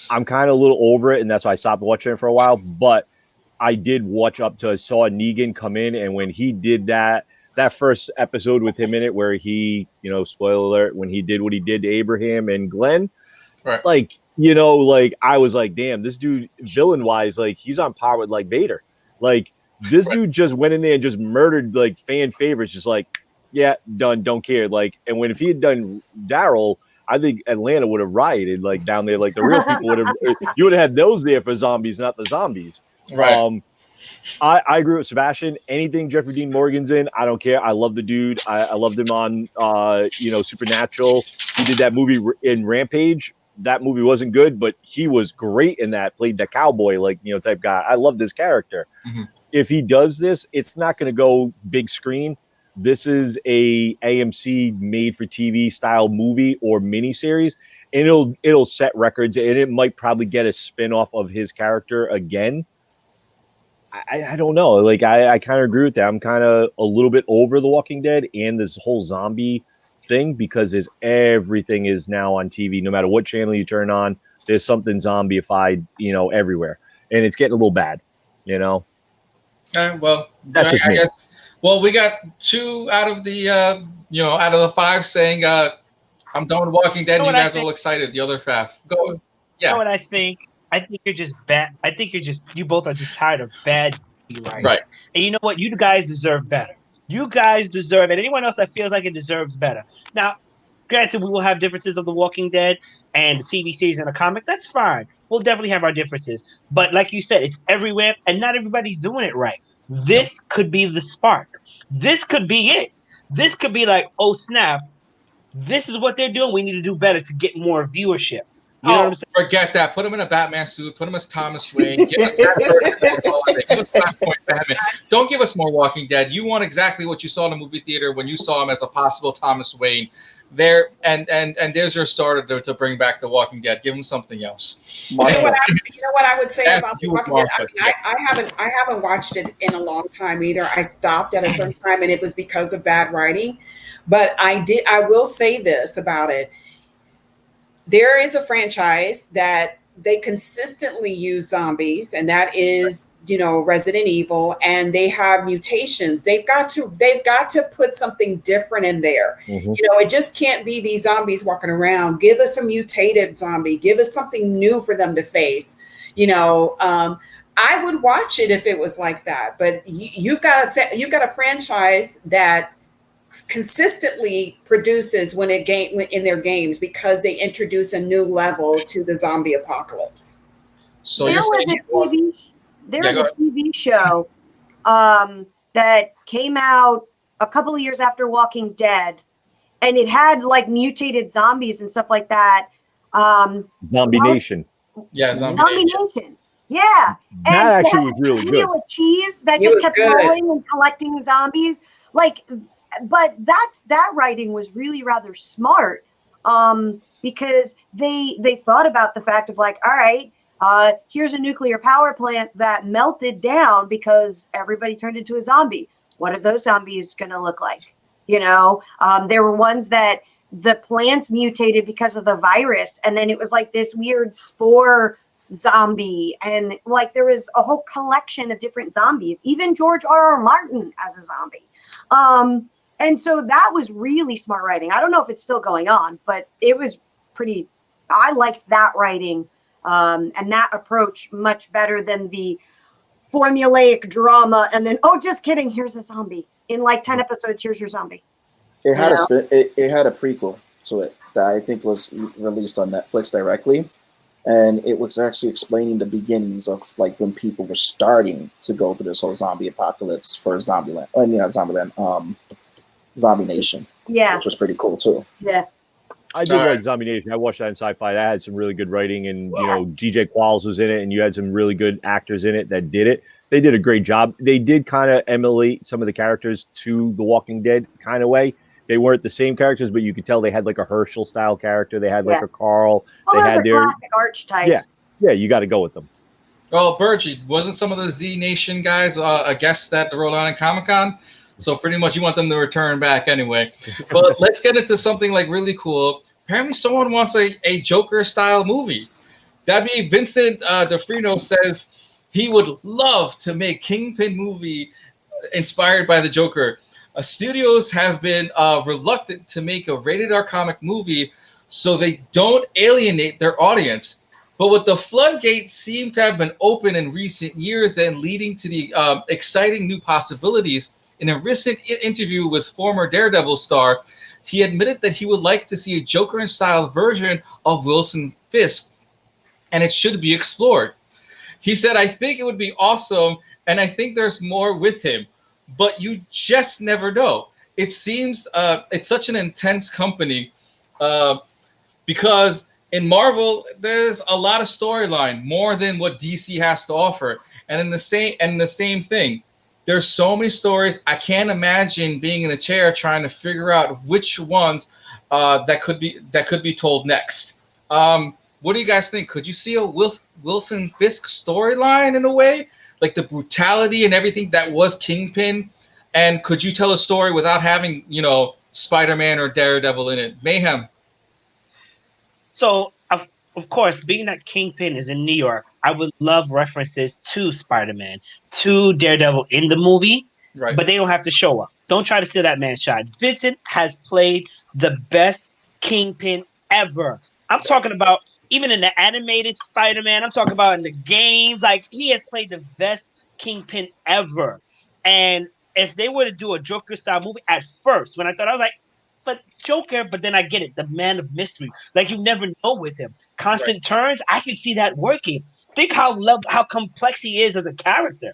I'm kind of a little over it, and that's why I stopped watching it for a while. But I did watch up to saw Negan come in, and when he did that first episode with him in it, where he, spoiler alert, when he did what he did to Abraham and Glenn, right. I was like, damn, this dude, villain wise, like he's on par with like Vader. Like this dude just went in there and just murdered like fan favorites, just like, yeah, done, don't care. Like, and if he had done Daryl, I think Atlanta would have rioted like down there. Like the real people would have, you would have had those there for zombies, not the zombies. Right. I agree with Sebastian. Anything Jeffrey Dean Morgan's in, I don't care. I love the dude. I loved him on, Supernatural. He did that movie in Rampage. That movie wasn't good, but he was great in that. Played the cowboy, type guy. I love this character. Mm-hmm. If he does this, it's not going to go big screen. This is a AMC made for TV style movie or miniseries, and it'll set records, and it might probably get a spin-off of his character again. I don't know. Like, I kind of agree with that. I'm kind of a little bit over The Walking Dead and this whole zombie thing, because everything is now on TV. No matter what channel you turn on, there's something zombieified, everywhere. And it's getting a little bad, Well, That's just I me. guess. Well, we got 2 out of the out of the 5 saying I'm done with Walking Dead. You know You what I guys are think? all excited. The other half, go. You Yeah, know what I think? I think you're just bad. I think you both are just tired of bad writing. right. And you know what? You guys deserve better. You guys deserve it. Anyone else that feels like it deserves better. Now, granted, we will have differences of The Walking Dead and the TV series and the comic. That's fine. We'll definitely have our differences. But like you said, it's everywhere, and not everybody's doing it right. This could be the spark. This could be it. This could be like, oh snap, this is what they're doing. We need to do better to get more viewership. You know what I'm saying? Forget that. Put him in a Batman suit. Put him as Thomas Wayne. Give us that version of Holiday. Give us Flashpoint Batman. Don't give us more Walking Dead. You want exactly what you saw in the movie theater when you saw him as a possible Thomas Wayne. There and there's your starter to bring back the Walking Dead. Give him something else. You know what I would say about The Walking Dead? I haven't watched it in a long time either. I stopped at a certain time, and it was because of bad writing. But I will say this about it. There is a franchise that they consistently use zombies, and that is, Resident Evil, and they have mutations. They've got to put something different in there. Mm-hmm. It just can't be these zombies walking around. Give us a mutated zombie. Give us something new for them to face. I would watch it if it was like that, but you've got a franchise that consistently produces in their games, because they introduce a new level to the zombie apocalypse. So there was a TV show that came out a couple of years after Walking Dead, and it had like mutated zombies and stuff like that. Zombie Nation. Yeah, Zombie Nation. Yeah. That actually was really good. Wheel of cheese that just kept rolling and collecting zombies. But that writing was really rather smart, because they thought about the fact of like, all right, here's a nuclear power plant that melted down because everybody turned into a zombie. What are those zombies going to look like? There were ones that the plants mutated because of the virus, and then it was like this weird spore zombie, and like there was a whole collection of different zombies. Even George R.R. Martin as a zombie. And so that was really smart writing. I don't know if it's still going on, but it was I liked that writing and that approach much better than the formulaic drama. And then, oh, just kidding, here's a zombie. In like 10 episodes, here's your zombie. It had a prequel to it that I think was released on Netflix directly. And it was actually explaining the beginnings of like when people were starting to go through this whole zombie apocalypse for Zombieland. I mean, not Zombieland, Zombie Nation. Yeah. Which was pretty cool too. Yeah. I did like Zombie Nation. I watched that in Sci-Fi. That had some really good writing, and DJ Qualls was in it, and you had some really good actors in it that did it. They did a great job. They did kind of emulate some of the characters to The Walking Dead kind of way. They weren't the same characters, but you could tell they had like a Herschel style character. They had like a Carl. Well, they had their classic archetypes. Yeah, you got to go with them. Well, Bergy, wasn't some of the Z Nation guys a guest at the Rhode Island Comic-Con? So pretty much you want them to return back anyway. But let's get into something like really cool. Apparently someone wants a Joker-style movie. That'd be Vincent DeFrino says he would love to make Kingpin movie inspired by the Joker. Studios have been reluctant to make a rated R comic movie so they don't alienate their audience. But with the floodgates seem to have been open in recent years and leading to the exciting new possibilities, in a recent interview with former Daredevil star, he admitted that he would like to see a Joker-style version of Wilson Fisk, and it should be explored. He said, I think it would be awesome, and I think there's more with him, but you just never know. It seems it's such an intense company because in Marvel there's a lot of storyline, more than what DC has to offer, and in the same thing. There's so many stories. I can't imagine being in a chair trying to figure out which ones that could be told next. What do you guys think? Could you see a Wilson Fisk storyline in a way, like the brutality and everything that was Kingpin? And could you tell a story without having, Spider-Man or Daredevil in it? Mayhem. So of course, being that Kingpin is in New York, I would love references to Spider-Man, to Daredevil in the movie, Right. but they don't have to show up. Don't try to steal that man's shot. Vincent has played the best Kingpin ever. I'm talking about even in the animated Spider-Man. I'm talking about in the games. Like, he has played the best Kingpin ever. And if they were to do a Joker style movie at first, when I thought, I was like, but Joker, but then I get it, the man of mystery. Like, you never know with him. Constant turns, I can see that working. Think how complex he is as a character.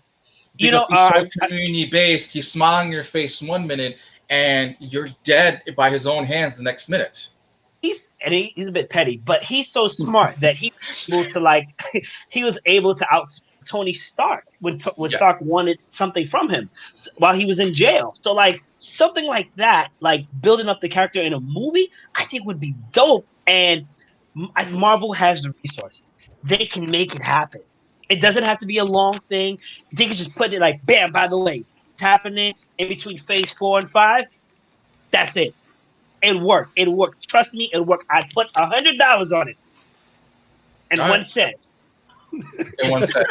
Because he's so community based. He's smiling in your face one minute, and you're dead by his own hands the next minute. He's a bit petty, but he's so smart that he was able to he was able to out Tony Stark when Stark wanted something from him while he was in jail. So something like that, like building up the character in a movie, I think would be dope. And Marvel has the resources; they can make it happen. It doesn't have to be a long thing. They can just put it like, bam, by the way, it's happening in between phase 4 and 5. That's it. It'll work. It'll work. Trust me, it'll work. I put $100 on it. And 1 cent. In 1 cent.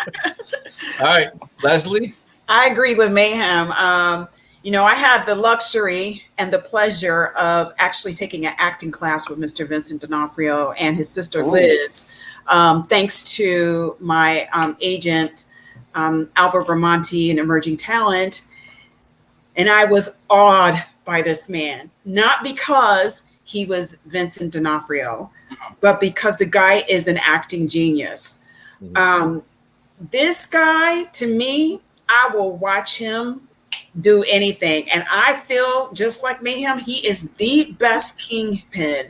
All right. Leslie? I agree with Mayhem. I had the luxury and the pleasure of actually taking an acting class with Mr. Vincent D'Onofrio and his sister Liz, thanks to my agent, Albert Vermonti, an emerging talent. And I was awed by this man, not because he was Vincent D'Onofrio, but because the guy is an acting genius. This guy, to me, I will watch him do anything. And I feel just like Mayhem, he is the best Kingpin.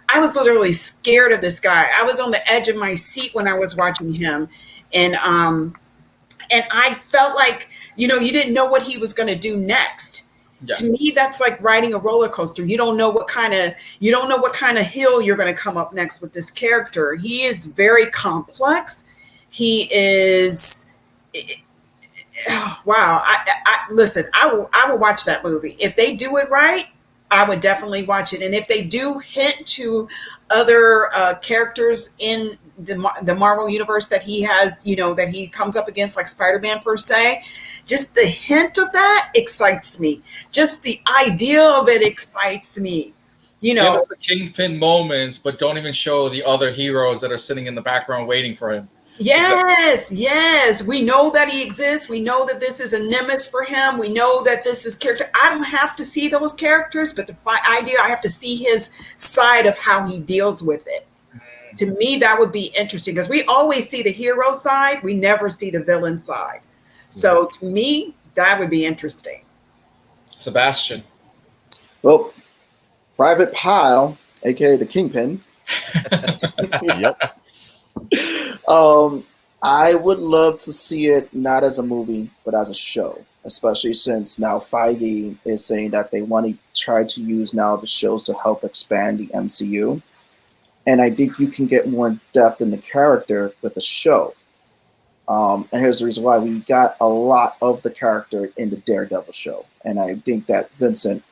I was literally scared of this guy. I was on the edge of my seat when I was watching him. And I felt like, you didn't know what he was going to do next. Yeah. To me, that's like riding a roller coaster. You don't know what kind of hill you're going to come up next with this character. He is very complex. He is, wow. Listen, I will watch that movie. If they do it right, I would definitely watch it. And if they do hint to other characters in the Marvel universe that he has, that he comes up against, like Spider-Man per se, just the hint of that excites me. Just the idea of it excites me. Give us the Kingpin moments, but don't even show the other heroes that are sitting in the background waiting for him. Yes. We know that he exists. We know that this is a nemesis for him. We know that this is character. I don't have to see those characters, but the idea, I have to see his side of how he deals with it. To me, that would be interesting because we always see the hero side. We never see the villain side. So to me, that would be interesting. Sebastian. Well, Private Pile, aka the Kingpin. Yep. I would love to see it not as a movie, but as a show, especially since now Feige is saying that they want to try to use now the shows to help expand the MCU. And I think you can get more depth in the character with a show. And here's the reason why. We got a lot of the character in the Daredevil show. And I think that Vincent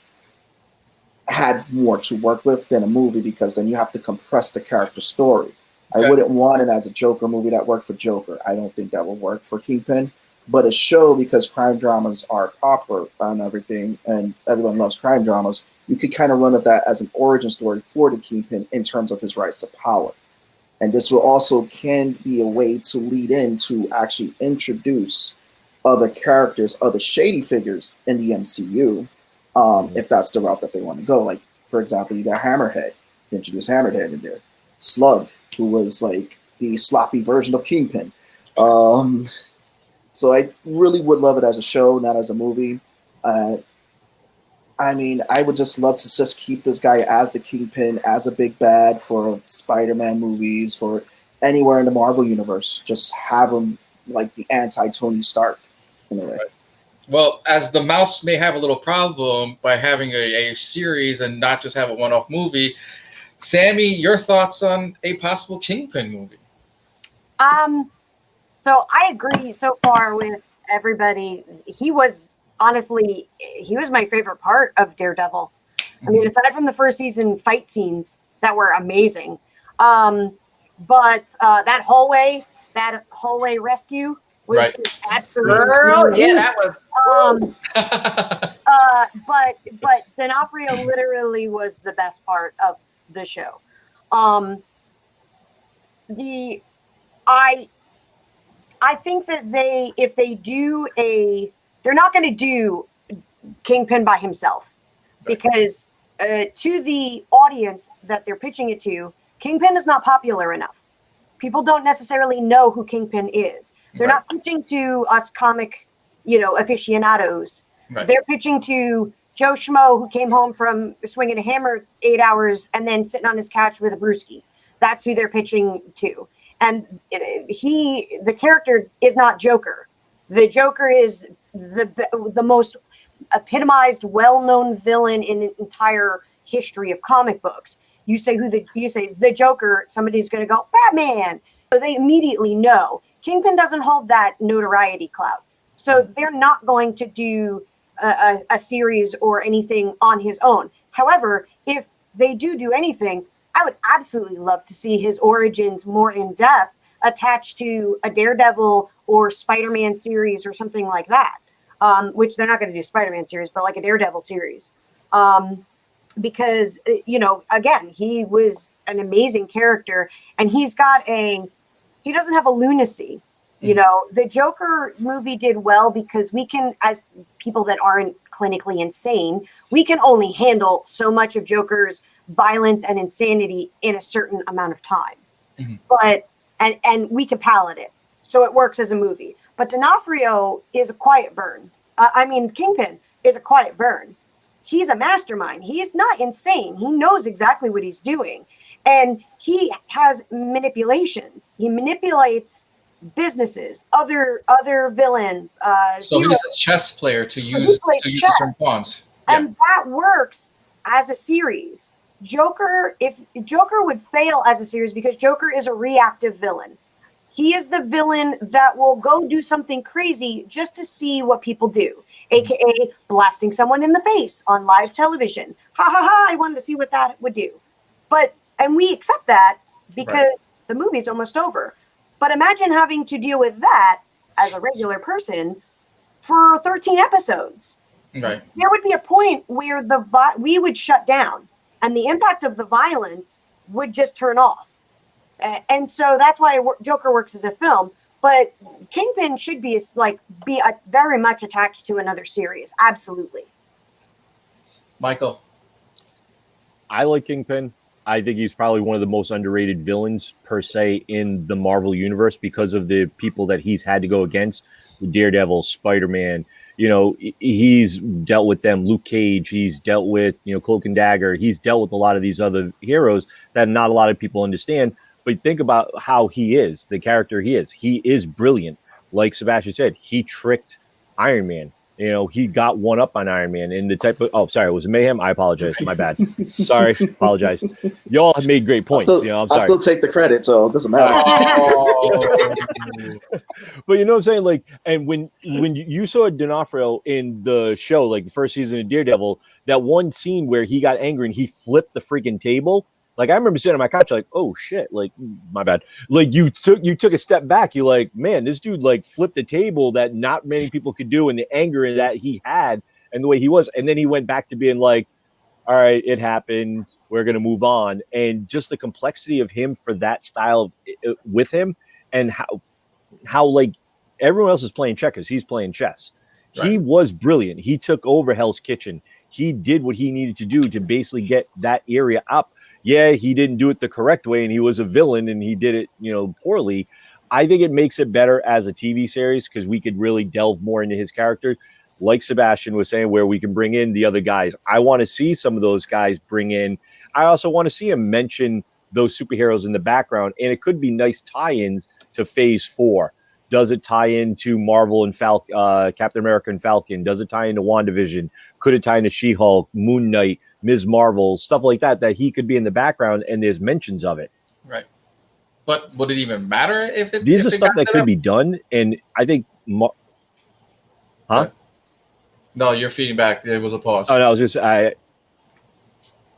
had more to work with than a movie because then you have to compress the character story. Okay. I wouldn't want it as a Joker movie that worked for Joker. I don't think that would work for Kingpin. But a show, because crime dramas are popular and everything, and everyone loves crime dramas, you could kind of run with that as an origin story for the Kingpin in terms of his rise to power. And this will also can be a way to lead in to actually introduce other characters, other shady figures in the MCU, if that's the route that they want to go. Like, for example, you got Hammerhead. You introduce Hammerhead in there. Slug, who was like the sloppy version of Kingpin. So I really would love it as a show, not as a movie. I mean, I would just love to just keep this guy as the Kingpin, as a big bad for Spider-Man movies, for anywhere in the Marvel universe. Just have him like the anti-Tony Stark in a way. Right. Well, as the mouse may have a little problem by having a series and not just have a one-off movie, Sammy, your thoughts on a possible Kingpin movie? So I agree so far with everybody. He was honestly, he was my favorite part of Daredevil. I mean, aside from the first season fight scenes that were amazing, but that hallway rescue was Right. absolutely Girl, yeah, that was. but D'Onofrio literally was the best part of the show. I think that if they do they're not going to do Kingpin by himself, because to the audience that they're pitching it to, Kingpin is not popular enough. People don't necessarily know who Kingpin is. They're not pitching to us comic, aficionados. Right. They're pitching to Joe Schmo who came home from swinging a hammer 8 hours and then sitting on his couch with a brewski. That's who they're pitching to. And the character is not Joker. The Joker is the most epitomized, well-known villain in the entire history of comic books. You say the Joker, somebody's going to go Batman. So they immediately know. Kingpin doesn't hold that notoriety clout. So they're not going to do a series or anything on his own. However, if they do anything, I would absolutely love to see his origins more in depth attached to a Daredevil or Spider-Man series or something like that, which they're not going to do Spider-Man series, but like a Daredevil series. Because, again, he was an amazing character, and he doesn't have a lunacy. The Joker movie did well because we can, as people that aren't clinically insane, we can only handle so much of Joker's violence and insanity in a certain amount of time. But and we can palate it, so it works as a movie. But D'Onofrio is a quiet burn. Kingpin is a quiet burn. He's a mastermind. He is not insane. He knows exactly what he's doing, and he has manipulations. He manipulates businesses, other villains. So he's a chess player to use certain pawns. And that works as a series. If Joker would fail as a series because Joker is a reactive villain. He is the villain that will go do something crazy just to see what people do, aka blasting someone in the face on live television. Ha ha ha, I wanted to see what that would do. And we accept that because the movie's almost over. But imagine having to deal with that as a regular person for 13 episodes. Right. There would be a point where we would shut down, and the impact of the violence would just turn off. And so that's why Joker works as a film. But Kingpin should be very much attached to another series. Absolutely. Michael. I like Kingpin. I think he's probably one of the most underrated villains per se in the Marvel universe because of the people that he's had to go against. Daredevil, Spider-Man, he's dealt with them. Luke Cage, he's dealt with, Cloak and Dagger. He's dealt with a lot of these other heroes that not a lot of people understand. But think about how he is, the character he is. He is brilliant. Like Sebastian said, he tricked Iron Man. He got one up on Iron Man in the type of. Oh, sorry, was it Mayhem? I apologize. My bad. Sorry, apologize. Y'all have made great points. I'm sorry. I still take the credit, so it doesn't matter. But you know what I'm saying? Like, and when you saw D'Onofrio in the show, like the first season of Daredevil, that one scene where he got angry and he flipped the freaking table. Like, I remember sitting on my couch, like, oh shit, like, my bad. Like, you took a step back. You're like, man, this dude like flipped a table that not many people could do, and the anger that he had and the way he was. And then he went back to being like, all right, it happened. We're gonna move on. And just the complexity of him for that style with him, and how like everyone else is playing checkers, he's playing chess. Right. He was brilliant. He took over Hell's Kitchen. He did what he needed to do to basically get that area up. Yeah, he didn't do it the correct way, and he was a villain, and he did it, poorly. I think it makes it better as a TV series because we could really delve more into his character. Like Sebastian was saying, where we can bring in the other guys. I want to see some of those guys bring in. I also want to see him mention those superheroes in the background, and it could be nice tie-ins to Phase 4. Does it tie into Marvel and Captain America and Falcon? Does it tie into WandaVision? Could it tie into She-Hulk, Moon Knight, Ms. Marvel, stuff like that he could be in the background and there's mentions of it. Right. But would it even matter if it? These if are it stuff got that set could up? be done, and I think. No, you're feeding back. There was a pause. Oh, no, I was just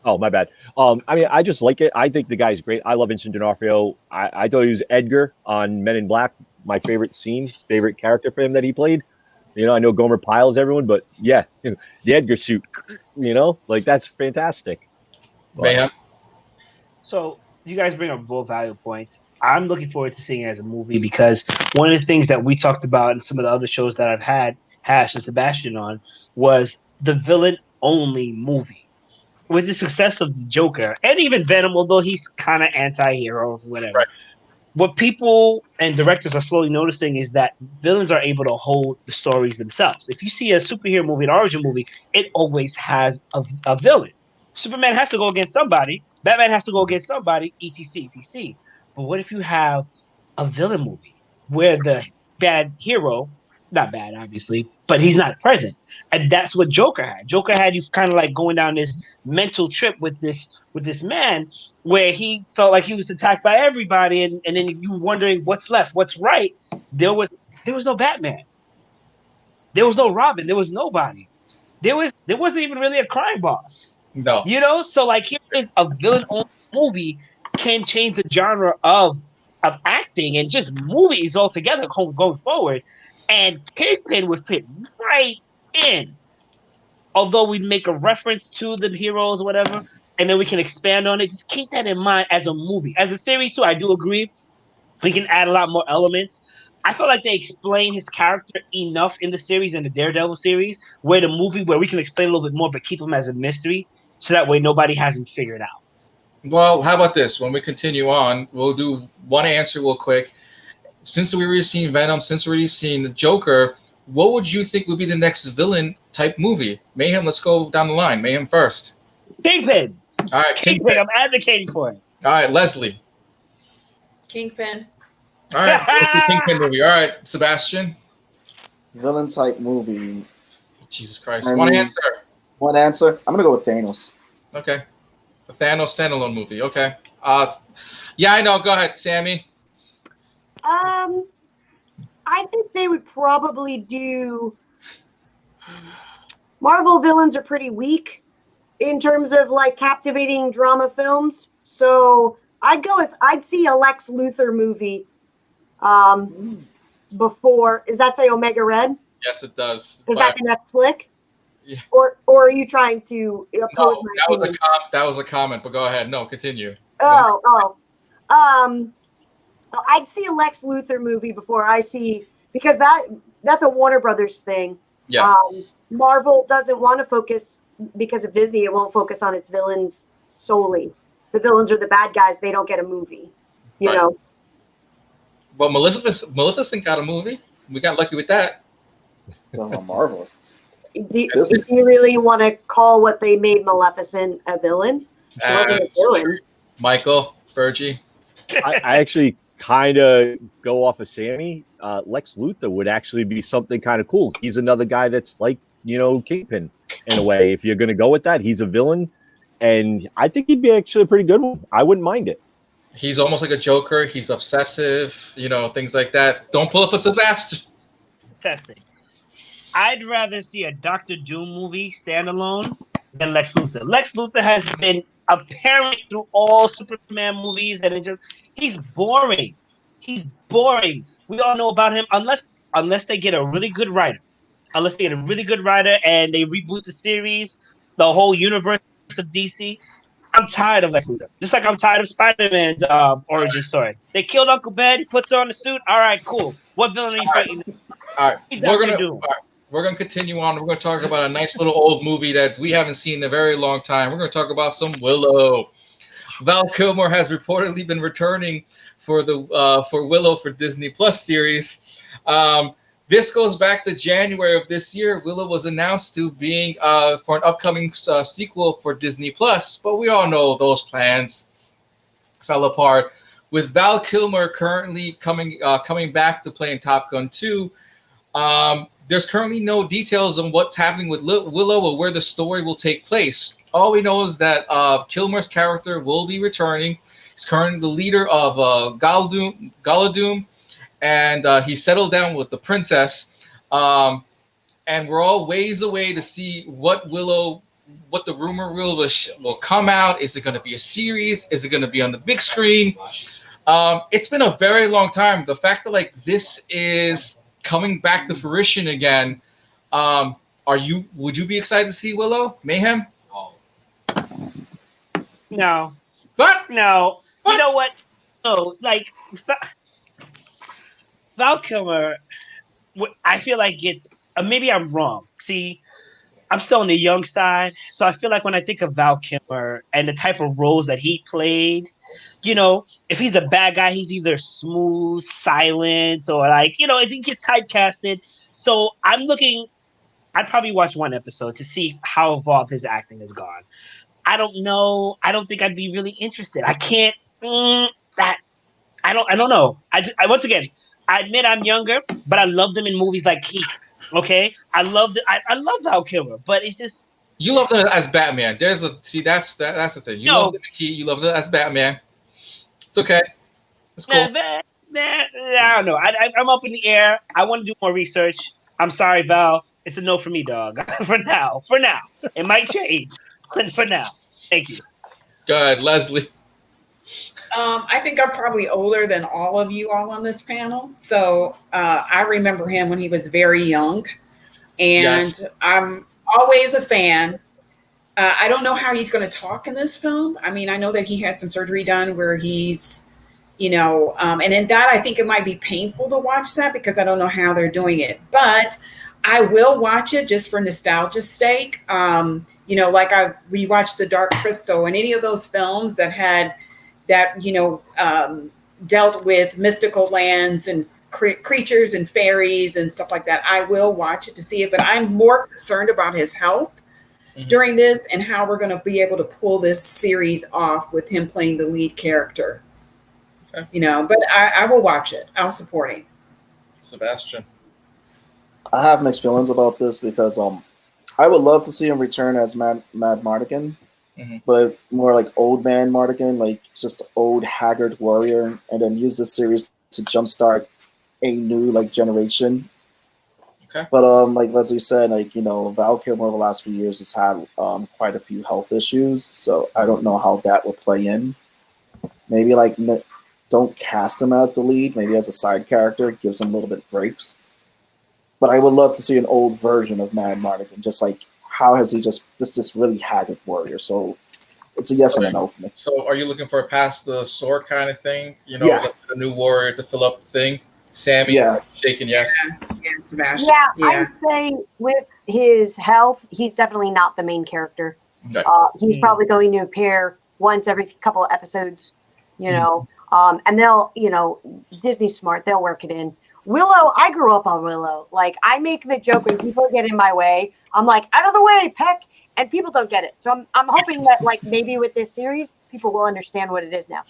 Oh, my bad. I mean, I just like it. I think the guy's great. I love Vincent D'Onofrio. I thought he was Edgar on Men in Black. My favorite character for him that he played. You know, I know Gomer piles everyone, but yeah, the Edgar suit. You know, like that's fantastic. Mayhem. So you guys bring up both value points. I'm looking forward to seeing it as a movie because one of the things that we talked about in some of the other shows that I've had Hash and Sebastian on was the villain only movie. With the success of the Joker and even Venom, although he's kind of anti-hero or whatever, Right. What people and directors are slowly noticing is that villains are able to hold the stories themselves. If you see a superhero movie, an origin movie, it always has a villain. Superman has to go against somebody. Batman has to go against somebody, etc., etc. But what if you have a villain movie where the bad hero, not bad, obviously, but he's not present? And that's what Joker had. Joker had you kind of like going down this mental trip with this man where he felt like he was attacked by everybody, and then you were wondering what's left, what's right. There was no Batman. There was no Robin. There was nobody. There wasn't even really a crime boss. No. You know, so like here is a villain-only movie can change the genre of acting and just movies altogether going forward. And Kingpin was fit right in. Although we make a reference to the heroes or whatever, and then we can expand on it. Just keep that in mind as a movie. As a series too, I do agree. We can add a lot more elements. I feel like they explain his character enough in the series, in the Daredevil series, where the movie where we can explain a little bit more, but keep him as a mystery, so that way nobody has him figured out. Well, how about this? When we continue on, we'll do one answer real quick. Since we've already seen Venom, since we've already seen the Joker, what would you think would be the next villain type movie? Mayhem, let's go down the line. Mayhem first. Kingpin. All right, Kingpin. I'm advocating for it. All right, Leslie. Kingpin. All right, Kingpin movie. All right, Sebastian. Villain type movie. Jesus Christ. I One mean- answer. One answer. I'm gonna go with Thanos. Okay. A Thanos standalone movie. Okay. Yeah, I know. Go ahead, Sammy. I think they would probably do. Marvel villains are pretty weak in terms of like captivating drama films, so I'd see a Lex Luthor movie. Before, does that say Omega Red? Yes, it does. Is that the next flick? Yeah. Or are you trying to oppose No, my that was opinion? that was a comment, but go ahead. No, continue. I'd see a Lex Luthor movie before I see, because that's a Warner Brothers thing. Yeah. Marvel doesn't want to focus, because of Disney, it won't focus on its villains solely. The villains are the bad guys. They don't get a movie, you Right. know. Well, Maleficent got a movie. We got lucky with that. Marvelous. Do you really want to call what they made Maleficent a villain? She wasn't a villain. Michael, Bergy. I actually kind of go off of Sammy. Lex Luthor would actually be something kind of cool. He's another guy that's like, Kingpin in a way. If you're going to go with that, he's a villain. And I think he'd be actually a pretty good one. I wouldn't mind it. He's almost like a Joker. He's obsessive, things like that. Don't pull up a Sebastian. Testing. I'd rather see a Doctor Doom movie standalone than Lex Luthor. Lex Luthor has been apparent through all Superman movies, and he's boring. He's boring. We all know about him, unless they get a really good writer. Unless they get a really good writer and they reboot the series, the whole universe of DC. I'm tired of Lex Luthor. Just like I'm tired of Spider-Man's origin story. They killed Uncle Ben. He puts on the suit. All right, cool. What villain are you fighting? All right, He's we're gonna continue on. We're gonna talk about a nice little old movie that we haven't seen in a very long time. We're gonna talk about some Willow. Val Kilmer has reportedly been returning for Willow for Disney Plus series. This goes back to January of this year. Willow was announced to being for an upcoming sequel for Disney Plus, but we all know those plans fell apart. With Val Kilmer currently coming back to play in Top Gun 2, there's currently no details on what's happening with Willow or where the story will take place. All we know is that Kilmer's character will be returning. He's currently the leader of Galadum, and he settled down with the princess. And we're all ways away to see what the rumor will come out. Is it going to be a series? Is it going to be on the big screen? It's been a very long time. The fact that this is coming back to fruition again, would you be excited to see Willow Mayhem? No. What? No. You know what? No, Val Kilmer, I feel like it's maybe I'm wrong. See, I'm still on the young side, so I feel like when I think of Val Kilmer and the type of roles that he played, if he's a bad guy, he's either smooth, silent, or if he gets typecasted. So I'd probably watch one episode to see how evolved his acting has gone. I don't know. I don't think I'd be really interested. I can't. I don't know. Once again, I admit I'm younger, but I loved him in movies like Heat. Okay, I love Val Kilmer, but it's just you love him as Batman. That's the thing. You love him in Heat. You love him as Batman. It's okay. It's cool. I don't know. I'm up in the air. I want to do more research. I'm sorry, Val. It's a no for me, dog. For now. It might change, but for now. Thank you. Go ahead, Leslie. I think I'm probably older than all of you all on this panel. So I remember him when he was very young. And yes. I'm always a fan. I don't know how he's going to talk in this film. I mean, I know that he had some surgery done where he's, and in that, I think it might be painful to watch that because I don't know how they're doing it. But I will watch it just for nostalgia's sake. I rewatched The Dark Crystal and any of those films that had that, dealt with mystical lands and creatures and fairies and stuff like that. I will watch it to see it, but I'm more concerned about his health during this and how we're going to be able to pull this series off with him playing the lead character. Okay. But I will watch it. I'll support him. Sebastian. I have mixed feelings about this because I would love to see him return as Mad Mardigan, but more like old man Mardigan, like just old haggard warrior, and then use this series to jumpstart a new generation. Okay. But like Leslie said, Val Kilmer over the last few years has had quite a few health issues, so I don't know how that will play in. Maybe don't cast him as the lead, maybe as a side character, gives him a little bit of breaks. But I would love to see an old version of Mad Mardigan, just how has he this really haggard warrior. So it's a yes and a no for me. So are you looking for a past the sword kind of thing? Yeah. The new warrior to fill up the thing? Sammy, shaking yes. Yeah, Sebastian. Yeah, I'd say with his health, he's definitely not the main character. Okay. He's probably going to appear once every couple of episodes, and they'll, Disney's smart, they'll work it in. Willow, I grew up on Willow. I make the joke when people get in my way, I'm like, out of the way, Peck, and people don't get it. So I'm hoping that maybe with this series, people will understand what it is now.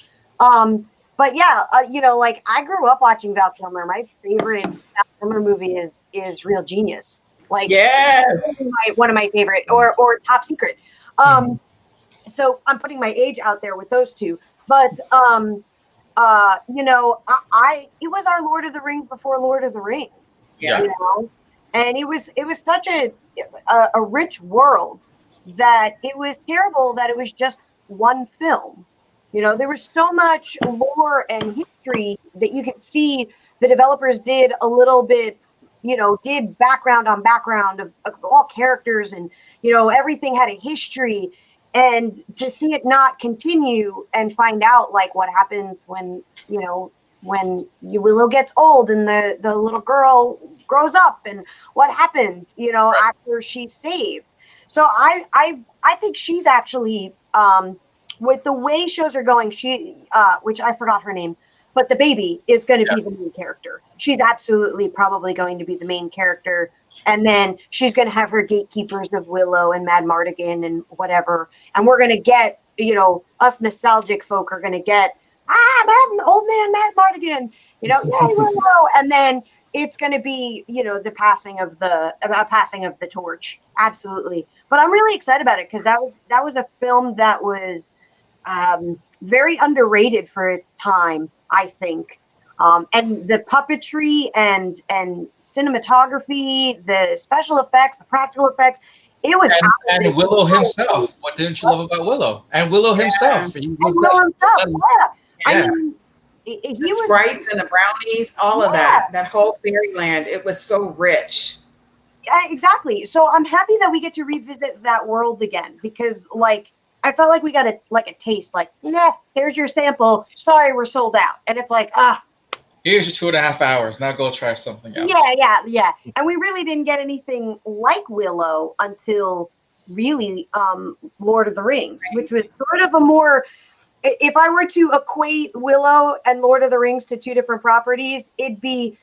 But yeah, I grew up watching Val Kilmer. My favorite Val Kilmer movie is Real Genius. Yes, one of my favorite, or Top Secret. So I'm putting my age out there with those two, but it was our Lord of the Rings before Lord of the Rings. Yeah. And it was such a rich world that it was terrible that it was just one film. There was so much lore and history that you could see the developers did a little bit, did background on background of all characters, and everything had a history. And to see it not continue and find out what happens when Willow gets old and the little girl grows up, and what happens, after she's saved. So I think she's actually with the way shows are going, she, which I forgot her name, but the baby is going to be the main character. She's absolutely probably going to be the main character. And then she's going to have her gatekeepers of Willow and Mad Mardigan and whatever. And we're going to get, us nostalgic folk are going to get, old man Mad Mardigan, yay, Willow. And then it's going to be, the passing of the torch. Absolutely. But I'm really excited about it because that was a film that was very underrated for its time, I think. And the puppetry and cinematography, the special effects, the practical effects, it was. And Willow himself. What didn't you love about Willow? And Willow himself. Willow himself. I mean, the sprites and the brownies, all of that whole fairyland, it was so rich. Yeah, exactly. So I'm happy that we get to revisit that world again because, I felt like we got a taste. Here's your sample. Sorry, we're sold out. And it's here's your 2.5 hours. Now go try something else. Yeah. And we really didn't get anything like Willow until really Lord of the Rings, which was sort of a more. If I were to equate Willow and Lord of the Rings to two different properties, it'd be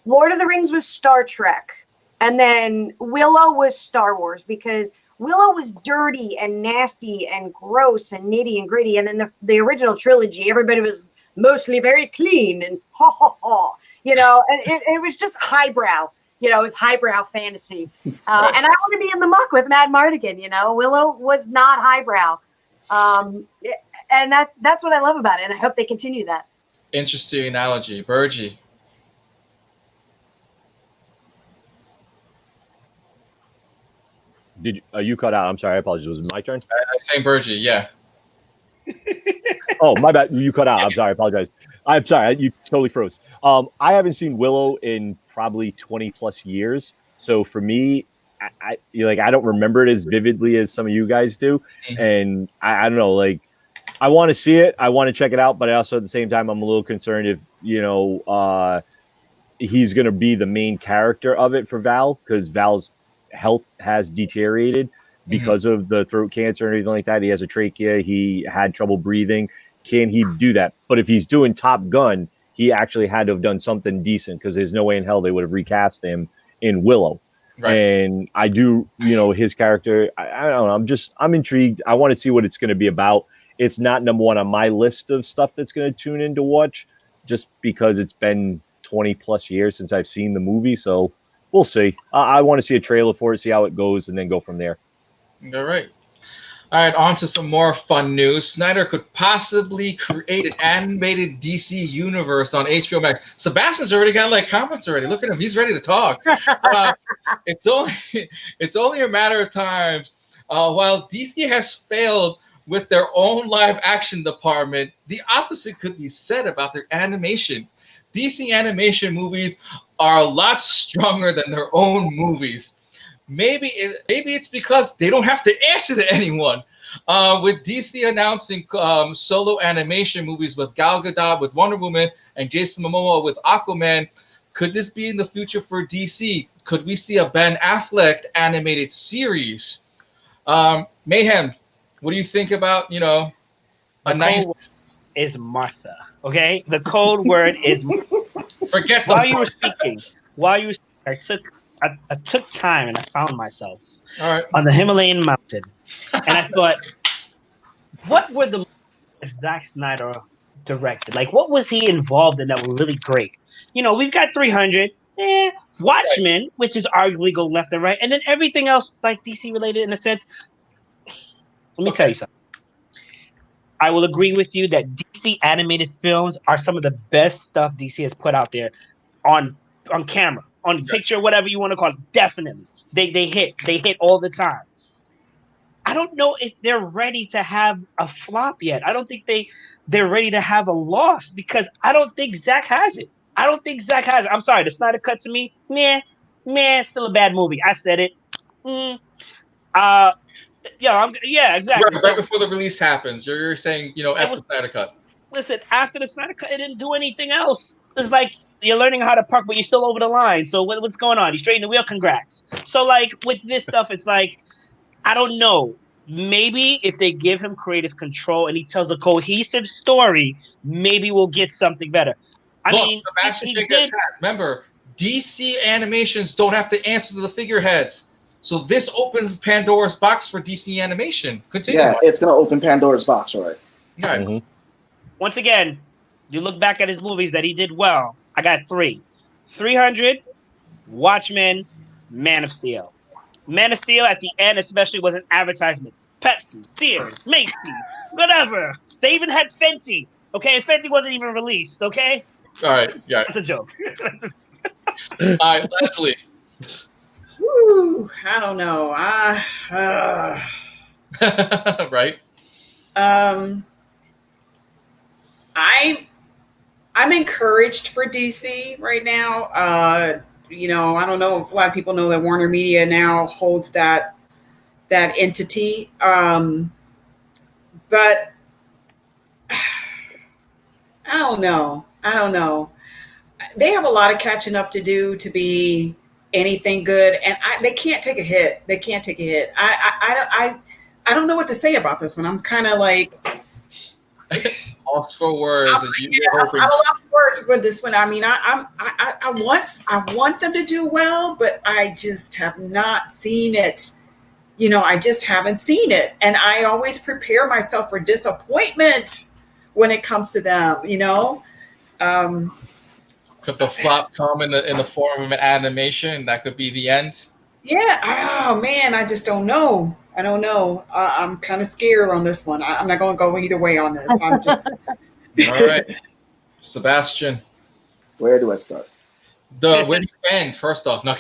Lord of the Rings was Star Trek, and then Willow was Star Wars because Willow was dirty and nasty and gross and nitty and gritty. And then the original trilogy, everybody was mostly very clean and and it was just highbrow. It was highbrow fantasy. And I want to be in the muck with Mad Mardigan. Willow was not highbrow. And that's what I love about it, and I hope they continue that. Interesting analogy, Bergy. Did you cut out? I'm sorry, I apologize. Was it my turn? I'm saying Bergy, yeah. Oh, my bad. You cut out. I'm sorry. I apologize. I'm sorry. You totally froze. I haven't seen Willow in probably 20 plus years. So for me, I don't remember it as vividly as some of you guys do. Mm-hmm. And I don't know, I want to see it. I want to check it out. But I also, at the same time, I'm a little concerned if, he's going to be the main character of it for Val, because Val's health has deteriorated because of the throat cancer and everything like that. He has a trachea. He had trouble breathing. Can he do that? But if he's doing Top Gun, he actually had to have done something decent, because there's no way in hell they would have recast him in Willow. Right. And I do, his character, I don't know. I'm intrigued. I want to see what it's going to be about. It's not number one on my list of stuff that's going to tune in to watch, just because it's been 20 plus years since I've seen the movie. So we'll see. I want to see a trailer for it, see how it goes, and then go from there. All right. All right, on to some more fun news. Snyder could possibly create an animated DC universe on HBO Max. Sebastian's already got comments already. Look at him; he's ready to talk. It's only a matter of time. While DC has failed with their own live action department, the opposite could be said about their animation. DC animation movies are a lot stronger than their own movies. Maybe it's because they don't have to answer to anyone. With DC announcing solo animation movies with Gal Gadot with Wonder Woman and Jason Momoa with Aquaman, could this be in the future for DC? Could we see a Ben Affleck animated series? Mayhem, what do you think about is Martha? Okay, the code word is. Forget while you were speaking, I took time and I found myself on the Himalayan mountain, and I thought, what were the Zack Snyder directed? What was he involved in that were really great? We've got 300, Watchmen, which is arguably go left and right, and then everything else was DC related in a sense. Let me tell you something. I will agree with you that DC animated films are some of the best stuff DC has put out there on camera, on picture, whatever you want to call it. Definitely. They hit all the time. I don't know if they're ready to have a flop yet. I don't think they're ready to have a loss, because I don't think Zack has it. I'm sorry, the Snyder Cut to me, still a bad movie. I said it. Yeah, exactly. Right before the release happens, you're saying, after the Snyder Cut. Listen, after the Snyder Cut, it didn't do anything else. It's like you're learning how to park, but you're still over the line. So what's going on? You straighten the wheel, congrats. So with this stuff, it's I don't know. maybe if they give him creative control and he tells a cohesive story, maybe we'll get something better. I Look, mean, Sebastian he Jacobs did. had. Remember, DC animations don't have to answer to the figureheads. So this opens Pandora's box for DC animation. Continue. Yeah, it's gonna open Pandora's box, all right? Right. Mhm. Once again, you look back at his movies that he did well. I got 300, Watchmen, Man of Steel. Man of Steel at the end, especially, was an advertisement. Pepsi, Sears, Macy's, whatever. They even had Fenty. Okay, and Fenty wasn't even released. Okay, All right. Yeah. that's a joke. All right, Leslie. Whew, I don't know. Right. Um, I'm encouraged for DC right now. You know, I don't know if a lot of people know that Warner Media now holds that entity. But I don't know. They have a lot of catching up to do to be anything good, and they can't take a hit. I don't know what to say about this one. I'm kind of like Lost for words. I'm a lost for words for this one. I mean, I want them to do well, but I just have not seen it. You know, I just haven't seen it, and I always prepare myself for disappointment when it comes to them. You know. Could the flop come in the form of an animation? That could be the end. Yeah. Oh man, I just don't know. I don't know. I'm kind of scared on this one. I'm not going to go either way on this. I'm just. All right, Sebastian. Where do I start? Where do you end? First off, not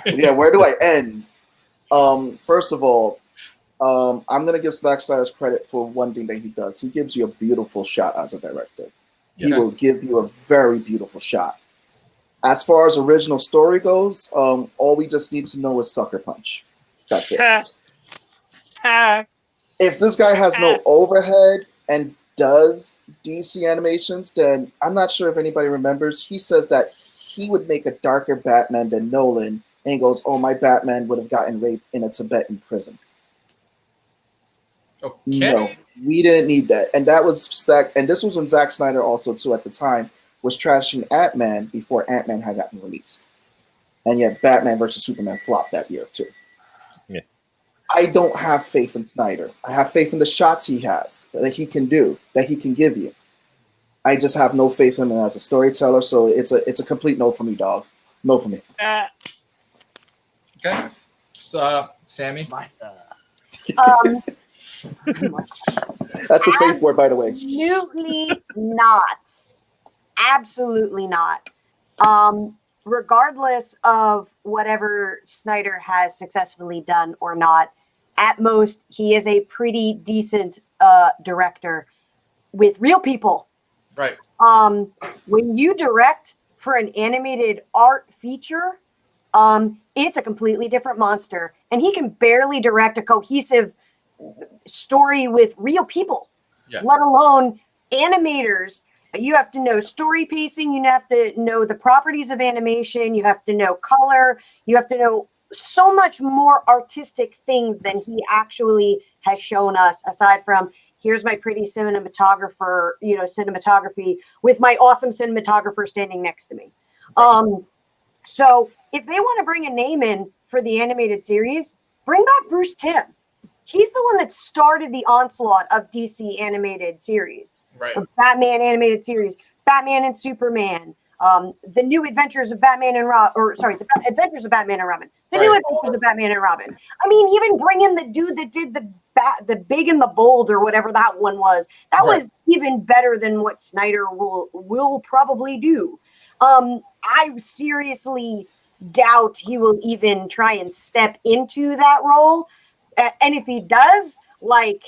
Yeah, where do I end? First of all, I'm gonna give Zack Snyder's credit for one thing that he does. He gives you a beautiful shot as a director. He will give you a very beautiful shot. As far as original story goes, all we just need to know is Sucker Punch. That's it. If this guy has no overhead and does DC animations, then I'm not sure if anybody remembers. He says that he would make a darker Batman than Nolan, and he goes, "Oh, my Batman would have gotten raped in a Tibetan prison." Okay. No, we didn't need that, and that was Zack. And this was when Zack Snyder also, too, at the time, was trashing Ant-Man before Ant-Man had gotten released, and yet Batman versus Superman flopped that year too. Yeah. I don't have faith in Snyder. I have faith in the shots he has, that he can do, that he can give you. I just have no faith in him as a storyteller, so it's a complete no for me, dog. No for me. Okay. So, Sammy. That's a safe word, by the way. Absolutely not. Absolutely not. Regardless of whatever Snyder has successfully done or not, at most, he is a pretty decent director with real people. Right. When you direct for an animated art feature, it's a completely different monster. And he can barely direct a cohesive story with real people, let alone animators. You have to know story pacing. You have to know the properties of animation. You have to know color. You have to know so much more artistic things than he actually has shown us, aside from here's my pretty cinematography with my awesome cinematographer standing next to me. So if they want to bring a name in for the animated series, bring back Bruce Timm. He's the one that started the onslaught of DC animated series, right? Batman animated series, Batman and Superman, the new Adventures of Batman and the Adventures of Batman and Robin, the new Adventures of Batman and Robin. I mean, even bring in the dude that did the Big and the Bold or whatever that one was. That was even better than what Snyder will probably do. I seriously doubt he will even try and step into that role. And if he does, like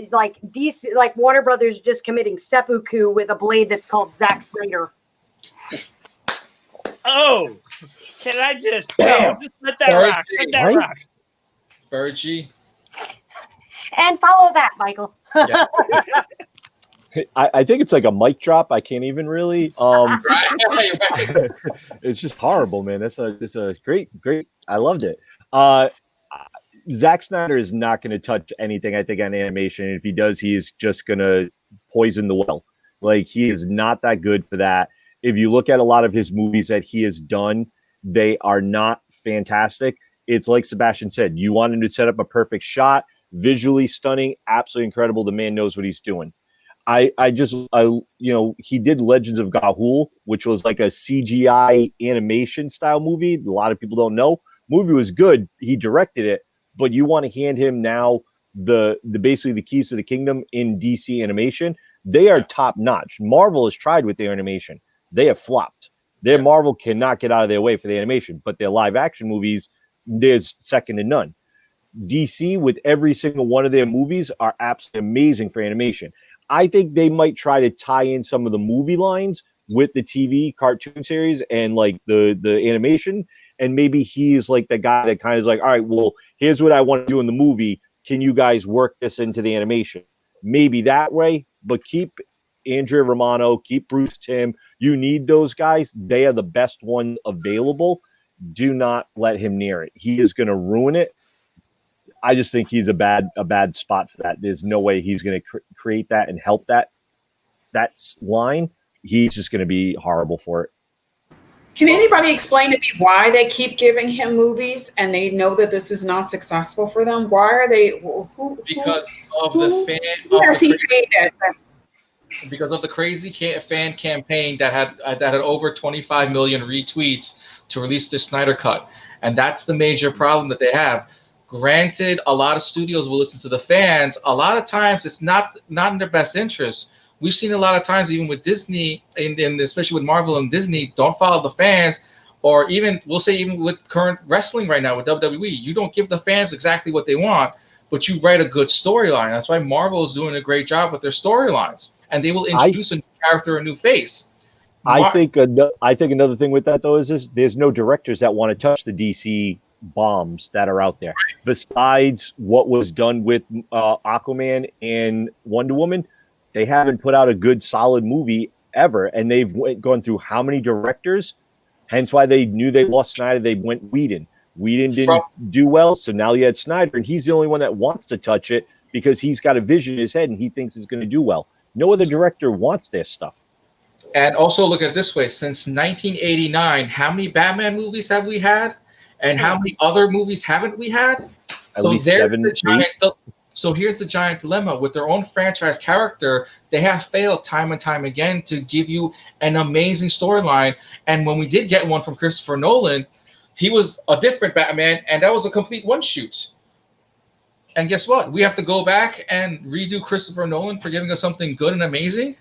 DC, like Warner Brothers just committing seppuku with a blade that's called Zack Snyder. Oh, can I just just let that rock? Let that rock. Bergy. And follow that, Michael. Yeah. I think it's like a mic drop. I can't even really. It's just horrible, man. It's a great. I loved it. Zack Snyder is not going to touch anything, I think, on animation. And if he does, he is just going to poison the well. Like, he is not that good for that. If you look at a lot of his movies that he has done, they are not fantastic. It's like Sebastian said, you want him to set up a perfect shot, visually stunning, absolutely incredible. The man knows what he's doing. I he did Legends of Gahul, which was like a CGI animation style movie. A lot of people don't know. Movie was good. He directed it, but you want to hand him now the basically the keys to the kingdom in DC animation. They are top notch. Marvel has tried with their animation. They have flopped. Their Marvel cannot get out of their way for the animation, but their live action movies, there's second to none. DC, with every single one of their movies, are absolutely amazing for animation. I think they might try to tie in some of the movie lines with the TV cartoon series and like the animation. And maybe he's like the guy that kind of is like, all right, well, here's what I want to do in the movie. Can you guys work this into the animation? Maybe that way, but keep Andrea Romano, keep Bruce Timm. You need those guys. They are the best ones available. Do not let him near it. He is going to ruin it. I just think he's a bad spot for that. There's no way he's going to create that and help that line. He's just going to be horrible for it. Can anybody explain to me why they keep giving him movies and they know that this is not successful for them? Why are they? Because of the crazy fan campaign that had over 25 million retweets to release the Snyder Cut, and that's the major problem that they have. Granted, a lot of studios will listen to the fans. A lot of times, it's not in their best interest. We've seen a lot of times, even with Disney, and especially with Marvel and Disney, don't follow the fans, or even with current wrestling right now with WWE, you don't give the fans exactly what they want, but you write a good storyline. That's why Marvel is doing a great job with their storylines, and they will introduce a new character, a new face. I think another thing with that though is there's no directors that want to touch the DC bombs that are out there. Right. Besides what was done with Aquaman and Wonder Woman, they haven't put out a good solid movie ever, and they've gone through how many directors? Hence why they knew they lost Snyder. They went Whedon. Whedon didn't do well, so now you had Snyder, and he's the only one that wants to touch it because he's got a vision in his head and he thinks it's going to do well. No other director wants their stuff. And also look at it this way: since 1989, how many Batman movies have we had? And how many other movies haven't we had? At least 7, 8. So here's the giant dilemma. With their own franchise character, they have failed time and time again to give you an amazing storyline. And when we did get one from Christopher Nolan, he was a different Batman, and that was a complete one-shoot. And guess what? We have to go back and redo Christopher Nolan for giving us something good and amazing?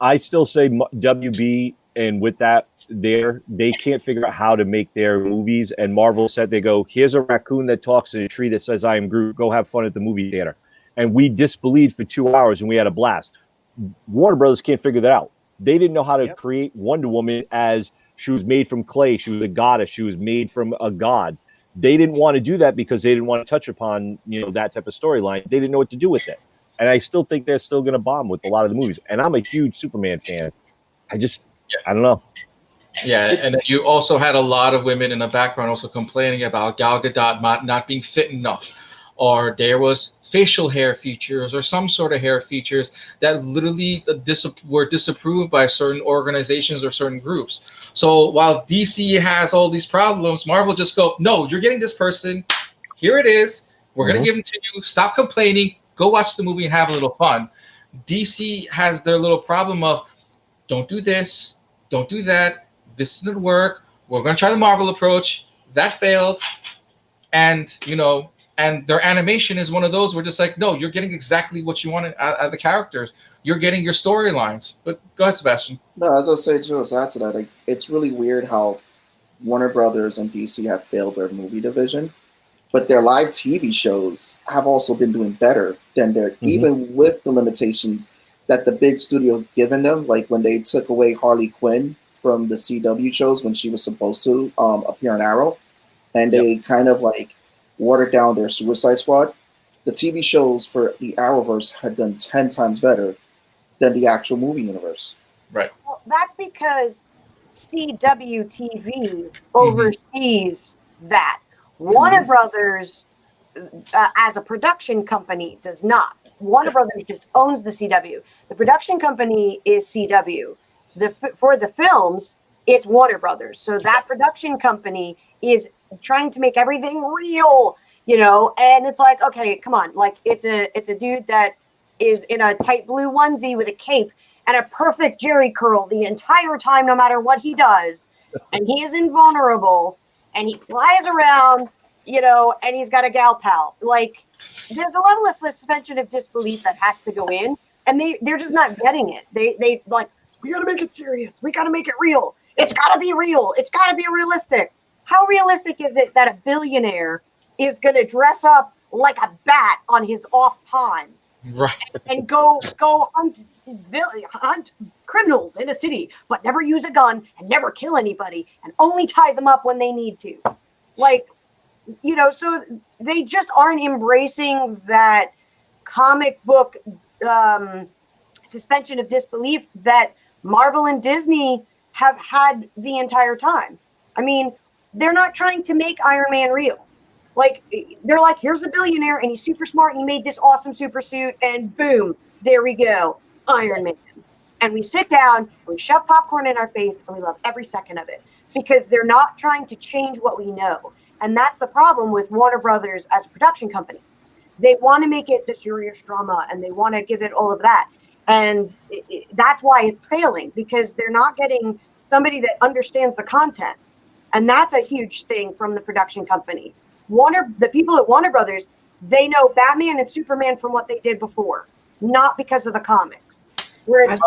I still say WB, and with that, they can't figure out how to make their movies. And Marvel said, they go, here's a raccoon that talks to a tree that says I am Groot, go have fun at the movie theater. And we disbelieved for 2 hours and we had a blast. Warner Brothers can't figure that out. They didn't know how to create Wonder Woman as she was made from clay, she was a goddess, she was made from a god. They didn't want to do that because they didn't want to touch upon that type of storyline. They didn't know what to do with it. And I still think they're still going to bomb with a lot of the movies. And I'm a huge Superman fan. I don't know. Yeah, and then you also had a lot of women in the background also complaining about Gal Gadot not being fit enough, or there was facial hair features or some sort of hair features that literally were disapproved by certain organizations or certain groups. So while DC has all these problems, Marvel just go, no, you're getting this person. Here it is. We're going to give them to you. Stop complaining. Go watch the movie and have a little fun. DC has their little problem of don't do this, don't do that. This didn't work. We're going to try the Marvel approach. That failed. And, and their animation is one of those where just like, no, you're getting exactly what you wanted out of the characters. You're getting your storylines. But go ahead, Sebastian. No, as I was saying, to add to that, it's really weird how Warner Brothers and DC have failed their movie division, but their live TV shows have also been doing better than their, even with the limitations that the big studio given them, like when they took away Harley Quinn from the CW shows when she was supposed to appear on Arrow, and they kind of like watered down their Suicide Squad. The TV shows for the Arrowverse had done 10 times better than the actual movie universe. Right. Well, that's because CW TV oversees that. Warner Brothers as a production company, does not. Warner Brothers just owns the CW. The production company is CW. For the films, it's Warner Brothers. So that production company is trying to make everything real, you know. And it's like, okay, come on, like it's a dude that is in a tight blue onesie with a cape and a perfect jerry curl the entire time, no matter what he does, and he is invulnerable, and he flies around, you know, and he's got a gal pal. Like, there's a level of suspension of disbelief that has to go in, and they're just not getting it. They like, we got to make it serious. We got to make it real. It's got to be real. It's got to be realistic. How realistic is it that a billionaire is going to dress up like a bat on his off time, Right. and go hunt criminals in a city, but never use a gun and never kill anybody and only tie them up when they need to? Like, you know, so they just aren't embracing that comic book suspension of disbelief that Marvel and Disney have had the entire time. I mean, they're not trying to make Iron Man real. Like, they're like, here's a billionaire and he's super smart and he made this awesome super suit, and boom, there we go, Iron Man. And we sit down, we shove popcorn in our face, and we love every second of it, because they're not trying to change what we know. And that's the problem with Warner Brothers as a production company. They want to make it the serious drama, and they want to give it all of that. And that's why it's failing, because they're not getting somebody that understands the content. And that's a huge thing from the production company. The people at Warner Brothers, they know Batman and Superman from what they did before, not because of the comics. Whereas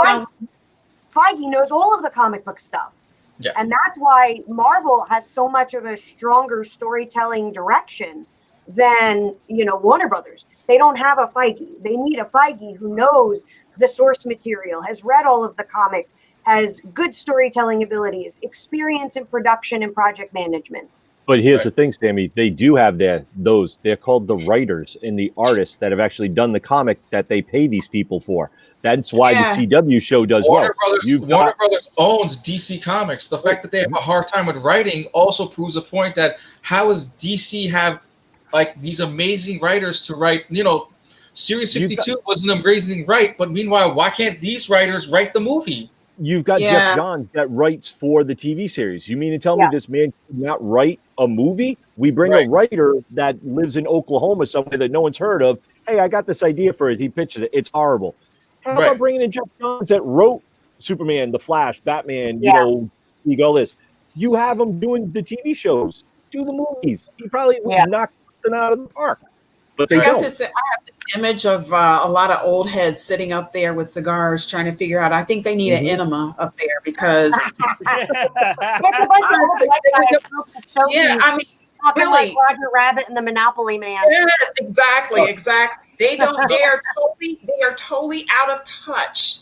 Feige knows all of the comic book stuff. Yeah. And that's why Marvel has so much of a stronger storytelling direction than, you know, Warner Brothers. They don't have a Feige. They need a Feige who knows the source material, has read all of the comics, has good storytelling abilities, experience in production and project management. But here's the thing, Sammy. They do have they're called the writers and the artists that have actually done the comic that they pay these people for. That's why the CW show does Warner well. Warner Brothers owns DC Comics. The fact that they have a hard time with writing also proves a point that how does DC have like these amazing writers to write, you know, Series 52 was an amazing write, but meanwhile, why can't these writers write the movie? You've got Jeff Johns that writes for the TV series. You mean to tell me this man could not write a movie? We bring a writer that lives in Oklahoma, somewhere that no one's heard of. Hey, I got this idea for it. He pitches it. It's horrible. How about bringing in Jeff Johns that wrote Superman, The Flash, Batman, you know, all this. You have him doing the TV shows, do the movies. He probably would knock something out of the park. But they don't. I have this image of a lot of old heads sitting up there with cigars trying to figure out. I think they need an enema up there because. I mean, really, like Roger Rabbit and the Monopoly Man. Yes, exactly. They don't. They are totally out of touch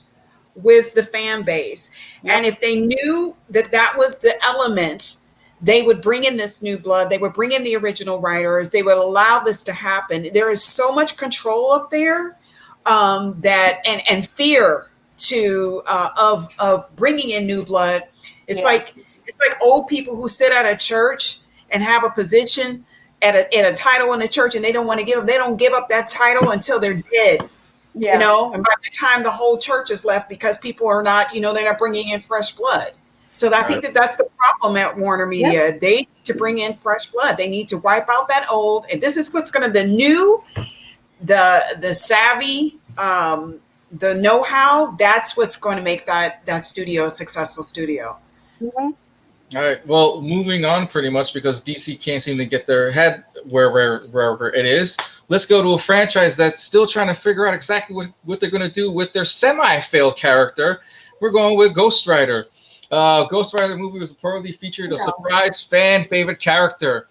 with the fan base. Yep. And if they knew that was the element, they would bring in this new blood. They would bring in the original writers. They would allow this to happen. There is so much control up there and fear of bringing in new blood. It's like old people who sit at a church and have a position at a title in the church, and they don't want to give them. They don't give up that title until they're dead. Yeah. You know, and by the time the whole church is left, because people are not, you know, they're not bringing in fresh blood. So I think that's the problem at Warner Media. Yep. They need to bring in fresh blood. They need to wipe out that old. And this is what's going to, the new, the savvy, the know-how, that's what's going to make that studio a successful studio. Mm-hmm. All right. Well, moving on pretty much because DC can't seem to get their head wherever it is. Let's go to a franchise that's still trying to figure out exactly what they're going to do with their semi-failed character. We're going with Ghost Rider. Ghost Rider movie was reportedly featured a surprise fan favorite character.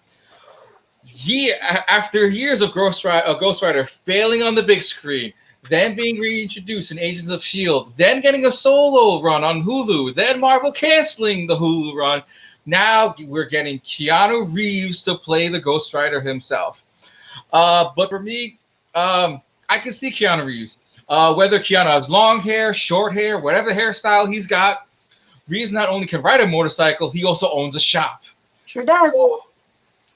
After years of Ghost Rider failing on the big screen, then being reintroduced in Agents of S.H.I.E.L.D., then getting a solo run on Hulu, then Marvel canceling the Hulu run, now we're getting Keanu Reeves to play the Ghost Rider himself. But for me, I can see Keanu Reeves. Whether Keanu has long hair, short hair, whatever hairstyle he's got, Reeves not only can ride a motorcycle, he also owns a shop. Sure does.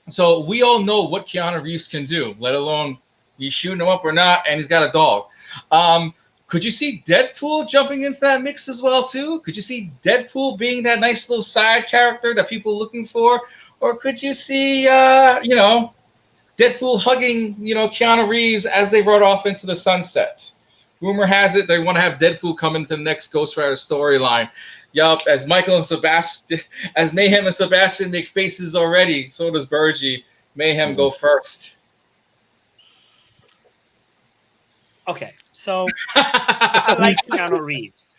So we all know what Keanu Reeves can do, let alone he's shooting him up or not, and he's got a dog. Could you see Deadpool jumping into that mix as well too? Could you see Deadpool being that nice little side character that people are looking for, or could you see Deadpool hugging Keanu Reeves as they rode off into the sunset? Rumor has it they want to have Deadpool come into the next Ghost Rider storyline. Yup, as Michael and Sebastian, as Mayhem and Sebastian make faces already, so does Bergy. Mayhem go first. Okay, so I like Keanu Reeves.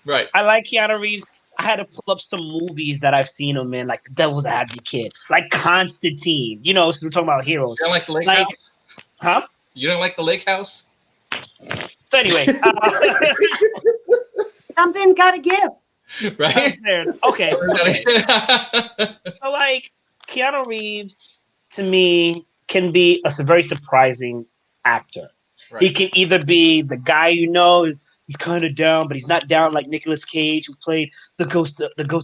Right. I like Keanu Reeves. I had to pull up some movies that I've seen him in, like The Devil's Advocate, like Constantine. So we're talking about heroes. You don't like the Lake House? Huh? You don't like the Lake House? So anyway, Something's got to give. Right? Okay. So like Keanu Reeves to me can be a very surprising actor. Right. He can either be the guy he's kind of down, but he's not down like Nicolas Cage, who played the Ghost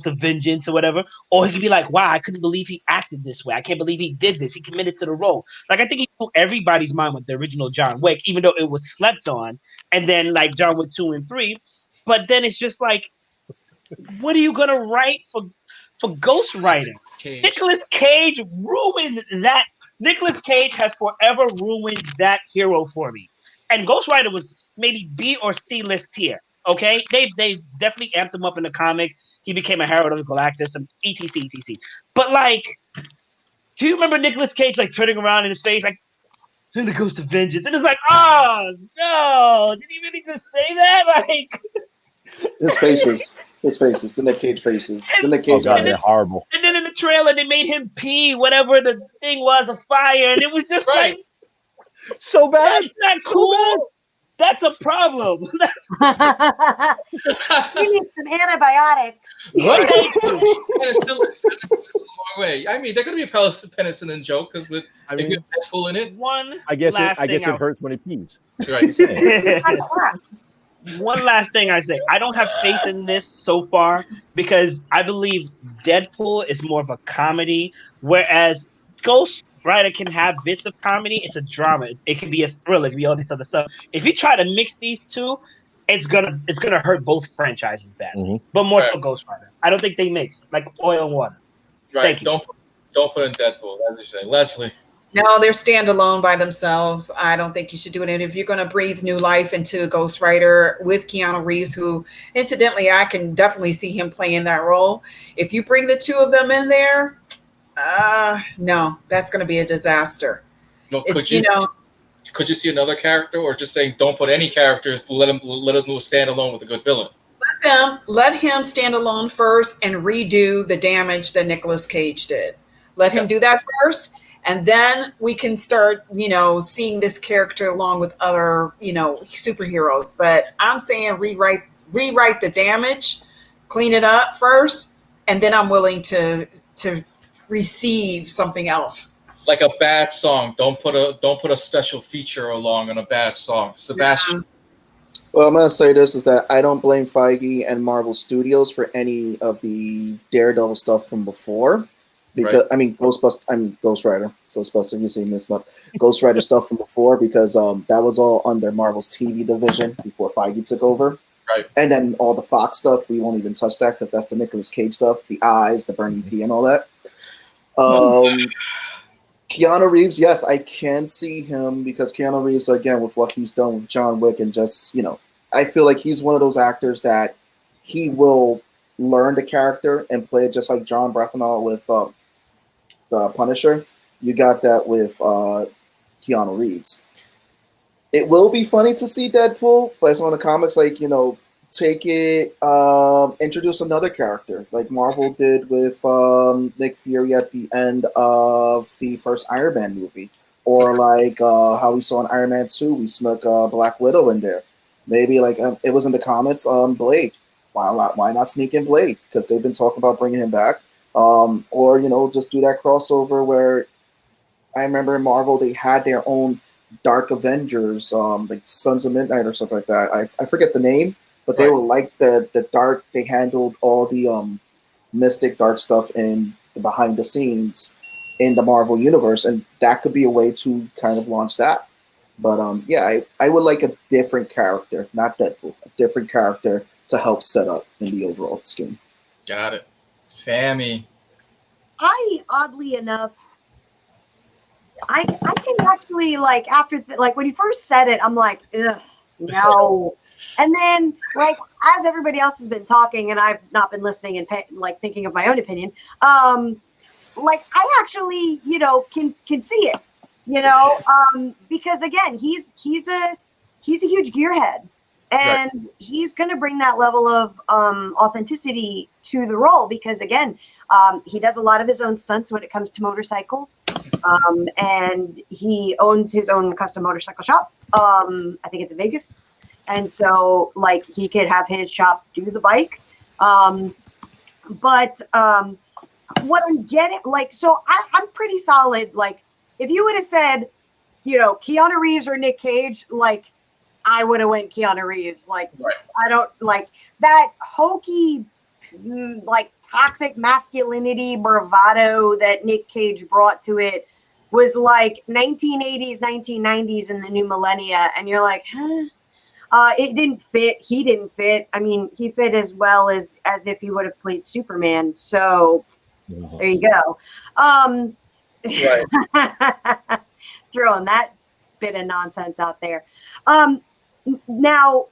of Vengeance or whatever, or he could be like, wow, I couldn't believe he acted this way. I can't believe he did this. He committed to the role. Like I think he blew everybody's mind with the original John Wick, even though it was slept on, and then like John Wick 2 and 3. But then it's just like, what are you gonna write for Ghost Rider? Nicolas Cage ruined that. Nicolas Cage has forever ruined that hero for me. And Ghost Rider was maybe B or C list tier. Okay, they definitely amped him up in the comics. He became a Herald of Galactus and etc. But like, do you remember Nicolas Cage like turning around in his face like, "I'm the Ghost of Vengeance," and it's like, oh no, did he really just say that? Like, his faces, the Nick Cage faces, the Nick Cage eyes. Horrible. And then in the trailer, they made him pee whatever the thing was, a fire, and it was just like. So bad. That's not cool. That's a problem. You need some antibiotics. Right. Way. I mean, there could be a penicillin joke because with Deadpool in it. I guess it hurts when it pees. Right. One last thing I say. I don't have faith in this so far because I believe Deadpool is more of a comedy, whereas Ghost Rider can have bits of comedy. It's a drama. It can be a thriller. It can be all this other stuff. If you try to mix these two, it's gonna hurt both franchises badly. Mm-hmm. But more so Ghost Rider. I don't think they mix like oil and water. Right. Don't put in Deadpool. As you say, Leslie. No, they're standalone by themselves. I don't think you should do it. And if you're going to breathe new life into Ghost Rider with Keanu Reeves, who incidentally, I can definitely see him playing that role. If you bring the two of them in there, no, that's going to be a disaster. No, could you see another character, or just saying don't put any characters? Let him stand alone with a good villain. Let him stand alone first and redo the damage that Nicolas Cage did. Let him do that first. And then we can start, seeing this character along with other, superheroes. But I'm saying rewrite the damage, clean it up first, and then I'm willing to receive something else. Like a bad song. Don't put a special feature along on a bad song. Sebastian. Yeah. Well, I'm gonna say this is that I don't blame Feige and Marvel Studios for any of the Daredevil stuff from before. Because Ghost Rider. Ghostbuster, you see missing up. Ghost Rider stuff from before because that was all under Marvel's TV division before Feige took over. Right. And then all the Fox stuff, we won't even touch that because that's the Nicolas Cage stuff, the eyes, the burning pee, and all that. Keanu Reeves, yes, I can see him because Keanu Reeves, again, with what he's done with John Wick and just, I feel like he's one of those actors that he will learn the character and play it just like John Brathenall with the Punisher. You got that with Keanu Reeves. It will be funny to see Deadpool, but it's one of the comics, take it, introduce another character, like Marvel did with Nick Fury at the end of the first Iron Man movie, or like how we saw in Iron Man 2, we snuck Black Widow in there. Maybe it was in the comics, Blade. Why not sneak in Blade? Because they've been talking about bringing him back. Or, just do that crossover where I remember in Marvel, they had their own Dark Avengers, like Sons of Midnight or something like that. I forget the name, but they were like the dark, they handled all the mystic dark stuff in the behind the scenes. in the Marvel universe, and that could be a way to kind of launch that. But yeah, I would like a different character, not Deadpool, a different character to help set up in the overall scheme. Got it. Sammy. I oddly enough, I can actually like after like when you first said it, I'm like, ugh, no. And then like as everybody else has been talking, and I've not been listening and like thinking of my own opinion, like I actually can see it, because again he's a huge gearhead, and Right. he's going to bring that level of authenticity to the role because again. He does a lot of his own stunts when it comes to motorcycles, and he owns his own custom motorcycle shop. I think it's in Vegas, and so like he could have his shop do the bike. But what I'm getting like, so I'm pretty solid. Like if you would have said, Keanu Reeves or Nick Cage, like I would have went Keanu Reeves. Like Right. I don't like that hokey. Like toxic masculinity bravado that Nick Cage brought to it was like 1980s, 1990s in the new millennia. And you're like, huh? It didn't fit. He didn't fit. I mean, he fit as well as if he would have played Superman. So there you go. Right. Throwing that bit of nonsense out there. Now,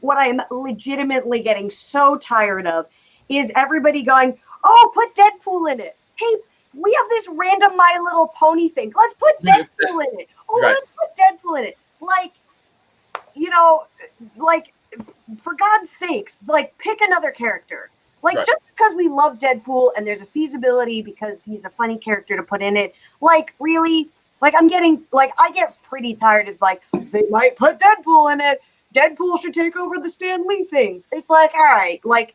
what I am legitimately getting so tired of is everybody going, oh, put Deadpool in it. Hey, we have this random My Little Pony thing. Let's put Deadpool in it. Oh, Right. let's put Deadpool in it. Like, like, for God's sakes, like, pick another character. Like, Right. just because we love Deadpool and there's a feasibility because he's a funny character to put in it, like, really? Like, I get pretty tired of, like, they might put Deadpool in it. Deadpool should take over the Stan Lee things. It's like, all right, like,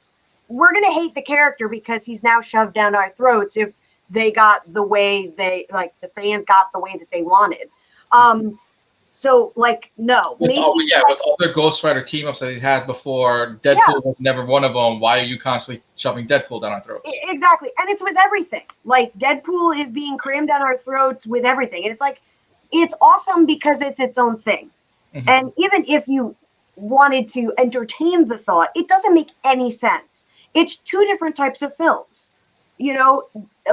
we're going to hate the character because he's now shoved down our throats if they got the way the fans got the way that they wanted. So, like, no. With Maybe other Ghost Rider team ups that he's had before, Deadpool was never one of them. Why are you constantly shoving Deadpool down our throats? Exactly. And it's with everything. Like, Deadpool is being crammed down our throats with everything. And it's like, it's awesome because it's its own thing. Mhm. And even if you wanted to entertain the thought, it doesn't make any sense. It's two different types of films.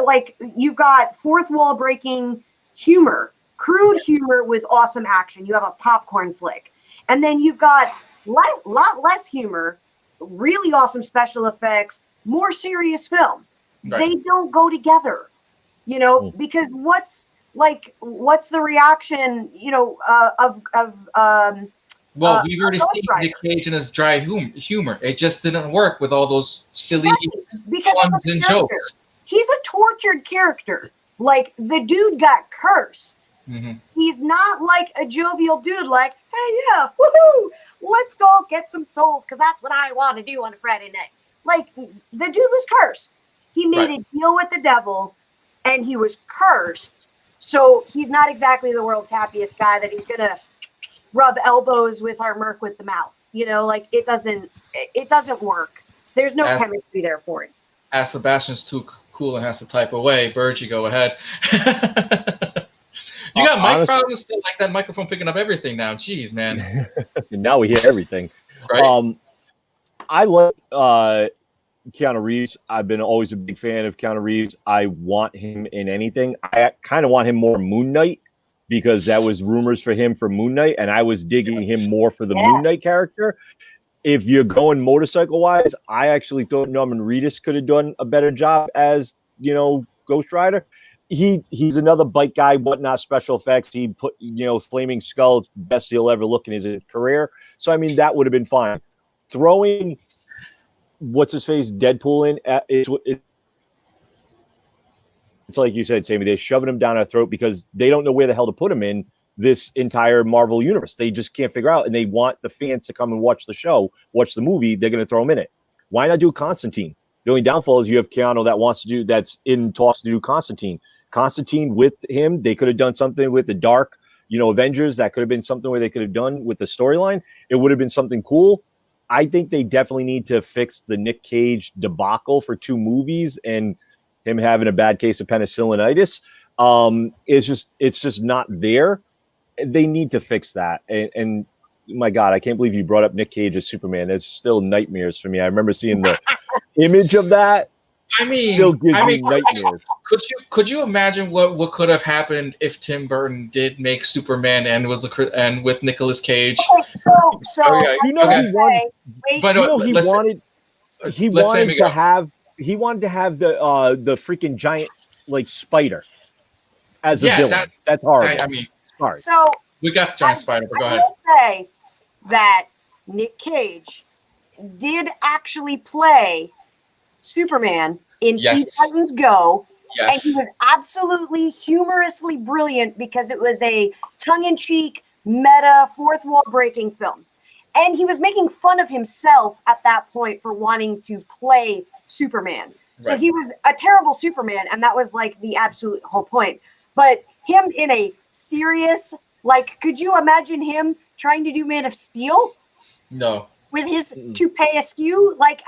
Like you've got fourth wall breaking humor, crude humor with awesome action. You have a popcorn flick. And then you've got lot less humor, really awesome special effects, more serious film. Right. They don't go together, because what's the reaction, Well, we've already Ghost seen Rider. Nick Cage and his dry humor. It just didn't work with all those silly because puns of the and character. jokes. He's a tortured character. Like the dude got cursed. Mm-hmm. He's not like a jovial dude. Like, hey, yeah, woohoo, let's go get some souls because that's what I want to do on a Friday night. Like the dude was cursed. He made a deal with the devil, and he was cursed. So he's not exactly the world's happiest guy that he's gonna rub elbows with our merc with the mouth. Like it doesn't work. There's no chemistry there for it. As Sebastian's too cool and has to type away, Bergy, go ahead. You got mic problems still, like that microphone picking up everything now. Jeez, man. Now we hear everything. Right? I like Keanu Reeves. I've been always a big fan of Keanu Reeves. I want him in anything. I kind of want him more Moon Knight because that was rumors for him for Moon Knight, and I was digging him more for the Moon Knight character. If you're going motorcycle-wise, I actually thought Norman Reedus could have done a better job as, Ghost Rider. He's another bike guy, whatnot, special effects. He put, Flaming Skull, best he'll ever look in his career. So, I mean, that would have been fine. Throwing what's-his-face Deadpool in, it's like you said, Sammy, they're shoving him down our throat because they don't know where the hell to put him in this entire Marvel universe. They just can't figure out, and they want the fans to come and watch the show, watch the movie. They're going to throw him in it. Why not do Constantine? The only downfall is you have Keanu that's in talks to do Constantine. Constantine with him, they could have done something with the Dark, Avengers. That could have been something where they could have done with the storyline. It would have been something cool. I think they definitely need to fix the Nick Cage debacle for 2 movies and him having a bad case of penicillinitis. It's just not there. They need to fix that. And my God, I can't believe you brought up Nick Cage as Superman. It's still nightmares for me. I remember seeing the image of that. Still gives me nightmares. Could you imagine what could have happened if Tim Burton did make Superman and with Nicolas Cage? So you know he wanted to have the freaking giant like spider as a villain. That's horrible. I mean, sorry. So we got the giant spider, but go ahead. I will say that Nick Cage did actually play Superman in Teen Titans Go, and he was absolutely humorously brilliant because it was a tongue-in-cheek, meta, fourth wall breaking film. And he was making fun of himself at that point for wanting to play Superman. So he was a terrible Superman, and that was like the absolute whole point. But him in a serious, like, could you imagine him trying to do Man of Steel? No. With his toupee askew? Like,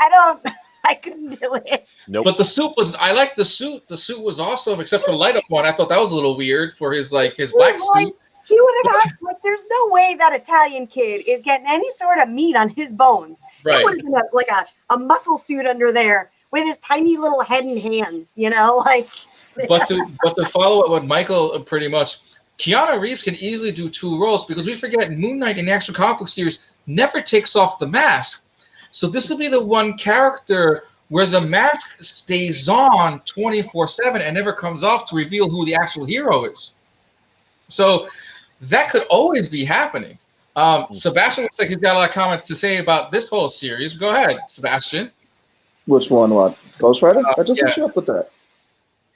I couldn't do it. Nope. But the suit I liked the suit. The suit was awesome, except for the light up one. I thought that was a little weird for his black suit. He would have had, like, there's no way that Italian kid is getting any sort of meat on his bones. Right. It would have been a muscle suit under there with his tiny little head and hands, you know, like. But to follow up with Michael, pretty much, Keanu Reeves can easily do two roles because we forget Moon Knight in the actual comic book series never takes off the mask. So this will be the one character where the mask stays on 24/7 and never comes off to reveal who the actual hero is. So that could always be happening. Sebastian looks like he's got a lot of comments to say about this whole series. Go ahead, Sebastian. Which one? What? Ghost Rider? I just hit you up with that.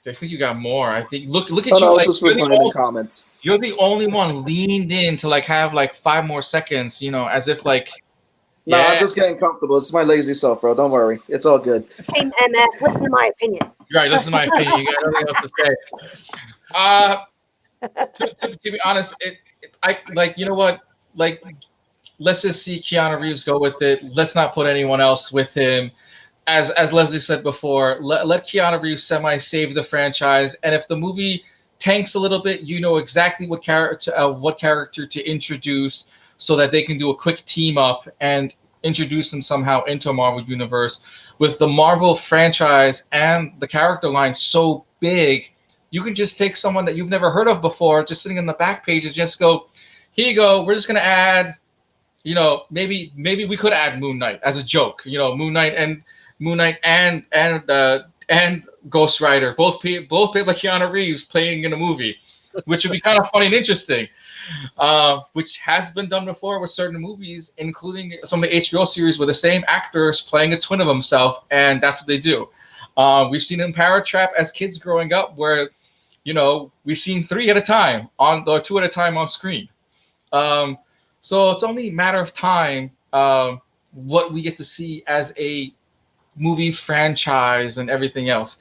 I think you got more. I think look at you. No, like, just in comments. You're the only one leaned in to like have like 5 more seconds, you know, as if like. No, I'm just getting comfortable. It's my lazy self, bro. Don't worry. It's all good. Hey, man, listen to my opinion. Right, listen to my opinion. You got nothing else to say. To be honest, I like, you know what? Like, let's just see Keanu Reeves go with it. Let's not put anyone else with him. As Leslie said before, let Keanu Reeves save the franchise. And if the movie tanks a little bit, you know exactly what character to introduce, so that they can do a quick team up and introduce them somehow into a Marvel universe. With the Marvel franchise and the character line so big, you can just take someone that you've never heard of before, just sitting in the back pages, just go, here you go. We're just gonna add, you know, maybe we could add Moon Knight as a joke. You know, Moon Knight and Ghost Rider, both played by Keanu Reeves playing in a movie, which would be kind of funny and interesting. Which has been done before with certain movies, including some of the HBO series with the same actors playing a twin of himself, and that's what they do. We've seen in Parent Trap as kids growing up, where, you know, we've seen 3 at a time or 2 at a time on screen. So it's only a matter of time what we get to see as a movie franchise and everything else.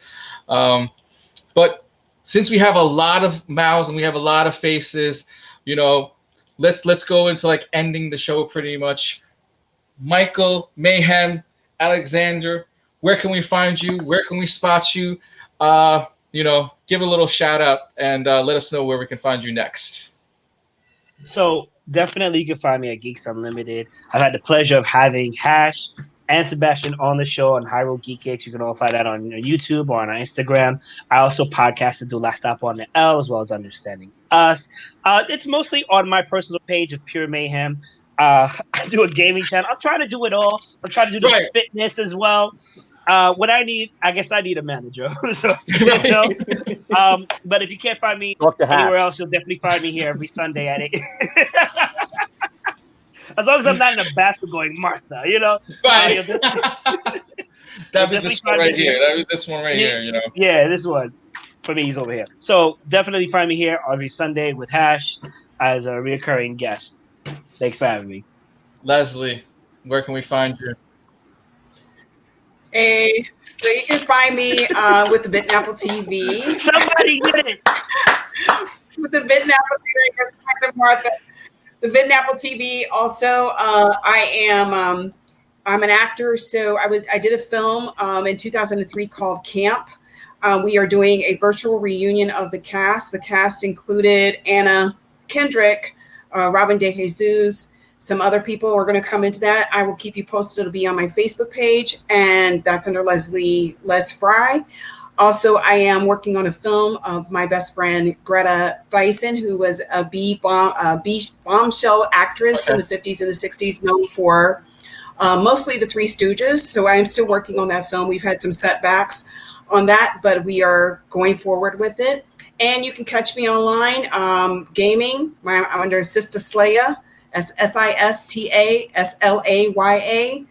But since we have a lot of mouths and we have a lot of faces, you know, let's go into like ending the show pretty much. Michael, Mayhem, Alexander, where can we find you? Where can we spot you? You know, give a little shout out and let us know where we can find you next. So definitely you can find me at Geeks Unlimited. I've had the pleasure of having Hash and Sebastian on the show on Hyrule Geek Kicks. You can all find that on YouTube or on our Instagram. I also podcast and do Last Stop on the L, as well as Understanding Us. It's mostly on my personal page of Pure Mayhem. I do a gaming channel. I'm trying to do it all. I'm trying to do the fitness as well. What I need, I guess I need a manager. So, you know? But if you can't find me anywhere else, you'll definitely find me here every Sunday at 8. As long as I'm not in a basket going, Martha, you know. Right. That'd be this one right here. That'd be this one right here, you know. Yeah, this one. For me, he's over here. So definitely find me here every Sunday with Hash as a recurring guest. Thanks for having me. Leslie, where can we find you? Hey, so you can find me with the Bitten Apple TV. Somebody did it. With the Bitten Apple TV, Martha. The Bitten Apple TV. Also, I'm an actor, so I did a film in 2003 called Camp. We are doing a virtual reunion of the cast. The cast included Anna Kendrick, Robin DeJesus, some other people are going to come into that. I will keep you posted. It'll be on my Facebook page, and that's under Les Fry. Also, I am working on a film of my best friend, Greta Thyssen, who was a bombshell actress in the 50s and the 60s, known for mostly the Three Stooges. So I am still working on that film. We've had some setbacks on that, but we are going forward with it. And you can catch me online, gaming. I'm under Sista Slaya, SISTASLAYA.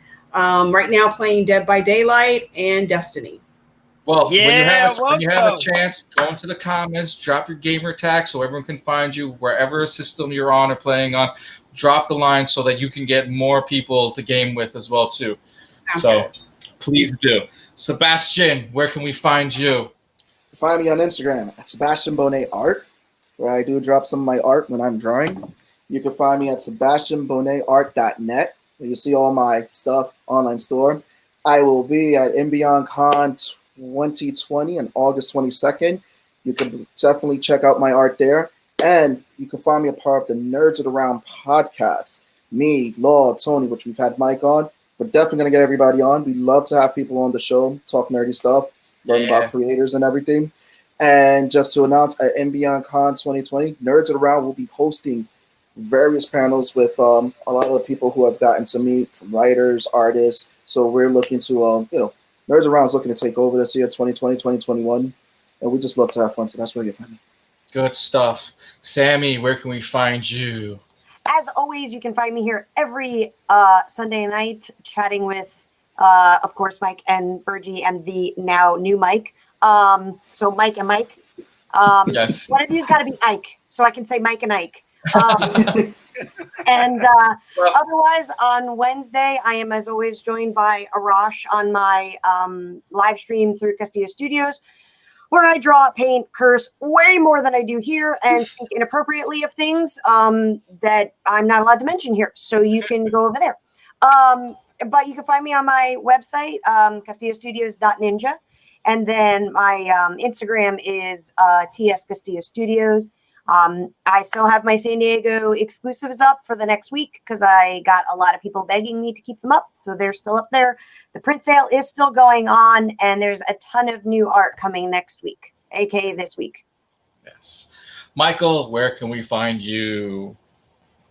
Right now playing Dead by Daylight and Destiny. Well, Yeah, when you have a welcome. chance, go into the comments, drop your gamer tag so everyone can find you wherever system you're on or playing on. Drop the line so that you can get more people to game with as well too. Sounds So good. please do. Sebastian, where can we find you? You can find me on Instagram at Sebastian Bonet Art, where I do drop some of my art when I'm drawing. You can find me at sebastianbonetart.net, where you see all my stuff, online store. I will be at MBeyondCon 2020 on August 22nd. You can definitely check out my art there. And you can find me a part of the Nerds of the Round podcast. Me, Law, Tony, which we've had Mike on. We're definitely going to get everybody on. We love to have people on the show, talk nerdy stuff, learn about creators and everything. And just to announce, at MBeyondCon 2020, Nerds of the Round will be hosting various panels with a lot of the people who have gotten to meet, from writers, artists. So we're looking to, Nerds Around is looking to take over this year, 2020, 2021. And we just love to have fun. So that's where you find me. Good stuff. Sammy, where can we find you? As always, you can find me here every Sunday night chatting with, of course, Mike and Bergy and the now new Mike. So Mike and Mike. Yes. One of you's got to be Ike, so I can say Mike and Ike. And otherwise, on Wednesday, I am, as always, joined by Arash on my live stream through Castillo Studios, where I draw, paint, curse way more than I do here, and speak inappropriately of things that I'm not allowed to mention here. So you can go over there. But you can find me on my website, castillostudios.ninja. And then my Instagram is TS Castillo Studios. I still have my San Diego exclusives up for the next week because I got a lot of people begging me to keep them up. So they're still up there. The print sale is still going on, and there's a ton of new art coming next week, aka this week. Yes. Michael, where can we find you?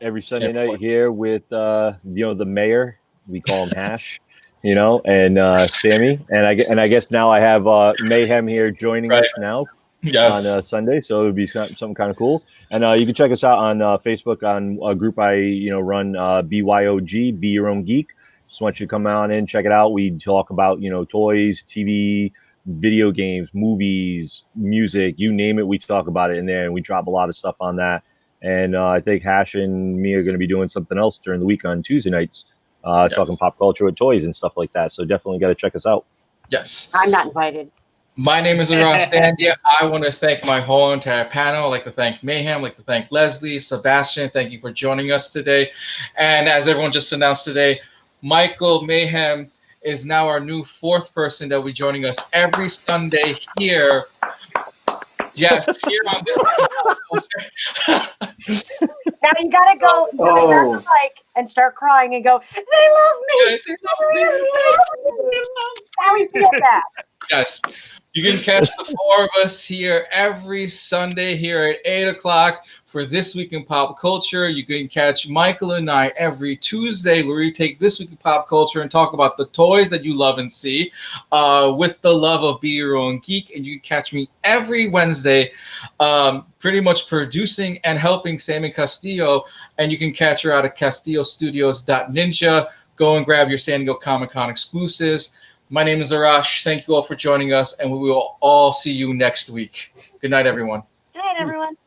Every Sunday night here with the mayor. We call him Hash, and Sammy, and I guess now I have Mayhem here joining us now. Yes. On Sunday, so it would be something kind of cool. And you can check us out on Facebook on a group I run, BYOG, Be Your Own Geek. Just want you to come on in, check it out. We talk about toys, TV, video games, movies, music, you name it. We talk about it in there, and we drop a lot of stuff on that. And I think Hash and me are going to be doing something else during the week on Tuesday nights, talking pop culture with toys and stuff like that. So definitely got to check us out. Yes. I'm not invited. My name is Arash Zandieh. I want to thank my whole entire panel. I'd like to thank Mayhem. I'd like to thank Leslie, Sebastian. Thank you for joining us today. And as everyone just announced today, Michael Mayhem is now our new fourth person that will be joining us every Sunday here. Yes, here on this. Now you gotta go to the mic and start crying and go, they love me. How we feel that. Yes. You can catch the four of us here every Sunday here at 8 o'clock for This Week in Pop Culture. You can catch Michael and I every Tuesday where we take This Week in Pop Culture and talk about the toys that you love and see with the love of Be Your Own Geek. And you can catch me every Wednesday pretty much producing and helping Sammy Castillo. And you can catch her out at castillostudios.ninja. Go and grab your San Diego Comic-Con exclusives. My name is Arash. Thank you all for joining us, and we will all see you next week. Good night, everyone. Good night, everyone.